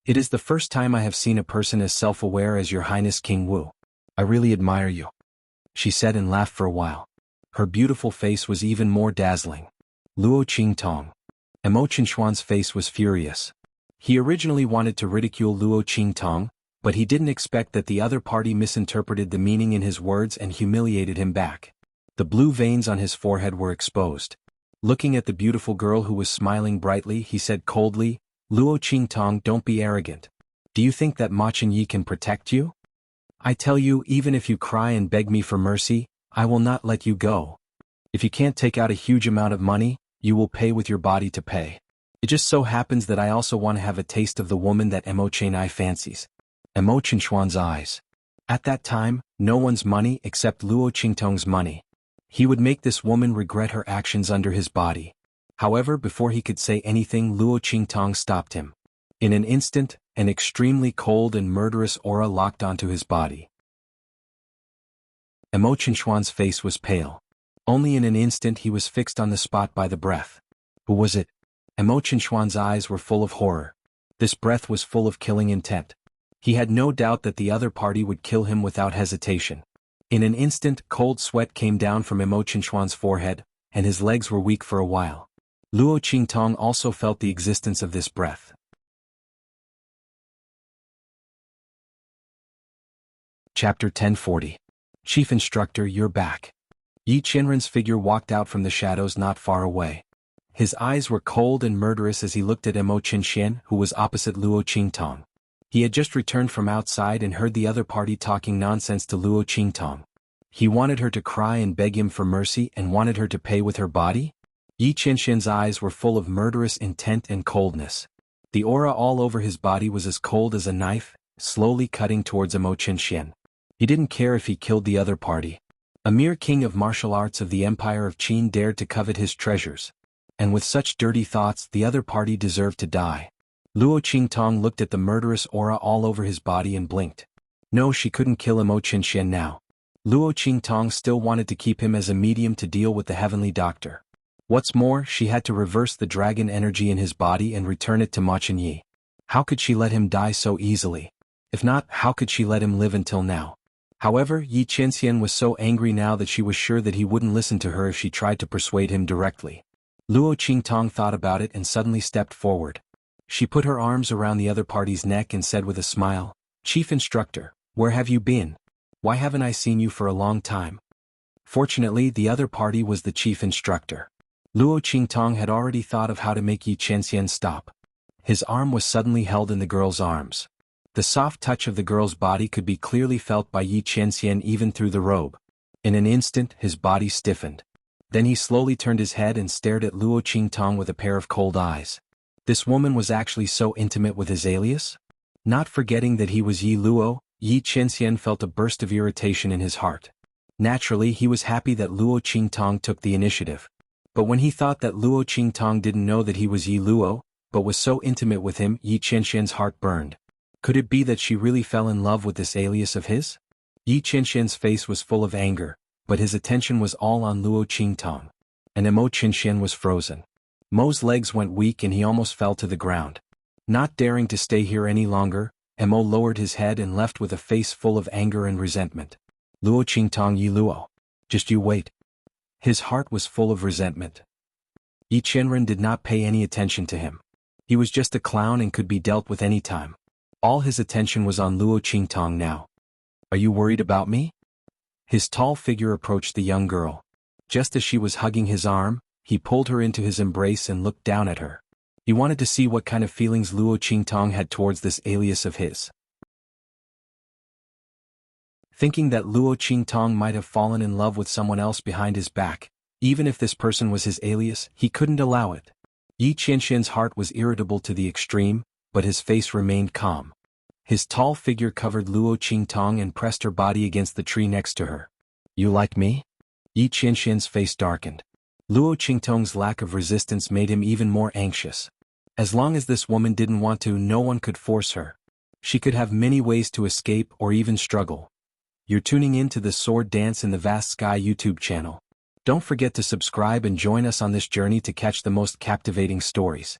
Speaker 1: It is the first time I have seen a person as self-aware as your Highness King Wu. I really admire you, she said and laughed for a while. Her beautiful face was even more dazzling. Luo Qingtong. Mo Qinshuan's face was furious. He originally wanted to ridicule Luo Qingtong, but he didn't expect that the other party misinterpreted the meaning in his words and humiliated him back. The blue veins on his forehead were exposed. Looking at the beautiful girl who was smiling brightly, he said coldly, Luo Qingtong, don't be arrogant. Do you think that Ma Chenyi can protect you? I tell you, even if you cry and beg me for mercy, I will not let you go. If you can't take out a huge amount of money, you will pay with your body to pay. It just so happens that I also want to have a taste of the woman that Mo Qinshan fancies. Mo Qinshuan's eyes. At that time, no one's money except Luo Qingtong's money. He would make this woman regret her actions under his body. However, before he could say anything, Luo Qingtong stopped him. In an instant, an extremely cold and murderous aura locked onto his body. Emo Xuanhuan's face was pale. Only in an instant he was fixed on the spot by the breath. Who was it? Emo Xuanhuan's eyes were full of horror. This breath was full of killing intent. He had no doubt that the other party would kill him without hesitation. In an instant, cold sweat came down from Emo Xuanhuan's forehead, and his legs were weak for a while. Luo Qingtong also felt the existence of this breath. Chapter 1040. Chief Instructor, you're back. Yi Qianren's figure walked out from the shadows not far away. His eyes were cold and murderous as he looked at Emo Qingxian, who was opposite Luo Qingtong. He had just returned from outside and heard the other party talking nonsense to Luo Qingtong. He wanted her to cry and beg him for mercy and wanted her to pay with her body? Yi Qianxian's eyes were full of murderous intent and coldness. The aura all over his body was as cold as a knife, slowly cutting towards Emo Qingxian. He didn't care if he killed the other party. A mere king of martial arts of the Empire of Qin dared to covet his treasures. And with such dirty thoughts, the other party deserved to die. Luo Qingtong looked at the murderous aura all over his body and blinked. No, she couldn't kill Emo Qingxian now. Luo Qingtong still wanted to keep him as a medium to deal with the heavenly doctor. What's more, she had to reverse the dragon energy in his body and return it to Ma Chenyi. How could she let him die so easily? If not, how could she let him live until now? However, Yi Qianxian was so angry now that she was sure that he wouldn't listen to her if she tried to persuade him directly. Luo Qingtong thought about it and suddenly stepped forward. She put her arms around the other party's neck and said with a smile, "Chief Instructor, where have you been? Why haven't I seen you for a long time?" Fortunately, the other party was the chief instructor. Luo Qingtong had already thought of how to make Yi Qianxian stop. His arm was suddenly held in the girl's arms. The soft touch of the girl's body could be clearly felt by Yi Qianxian even through the robe. In an instant, his body stiffened. Then he slowly turned his head and stared at Luo Qingtong with a pair of cold eyes. This woman was actually so intimate with his alias? Not forgetting that he was Yi Luo, Yi Qianxian felt a burst of irritation in his heart. Naturally, he was happy that Luo Qingtong took the initiative. But when he thought that Luo Qingtong didn't know that he was Yi Luo, but was so intimate with him, Yi Qianxian's heart burned. Could it be that she really fell in love with this alias of his? Yi Qianxian's face was full of anger, but his attention was all on Luo Qingtong. And Emo Qingxian was frozen. Mo's legs went weak and he almost fell to the ground. Not daring to stay here any longer, Emo lowered his head and left with a face full of anger and resentment. Luo Qingtong, Yi Luo. Just you wait. His heart was full of resentment. Yi Qianren did not pay any attention to him. He was just a clown and could be dealt with any time. All his attention was on Luo Qingtong now. Are you worried about me? His tall figure approached the young girl. Just as she was hugging his arm, he pulled her into his embrace and looked down at her. He wanted to see what kind of feelings Luo Qingtong had towards this alias of his. Thinking that Luo Qingtong might have fallen in love with someone else behind his back, even if this person was his alias, he couldn't allow it. Yi Qianxian's heart was irritable to the extreme, but his face remained calm. His tall figure covered Luo Qingtong and pressed her body against the tree next to her. You like me? Yi Qianxian's face darkened. Luo Qingtong's lack of resistance made him even more anxious. As long as this woman didn't want to, no one could force her. She could have many ways to escape or even struggle. You're tuning in to the Sword Dance in the Vast Sky YouTube channel. Don't forget to subscribe and join us on this journey to catch the most captivating stories.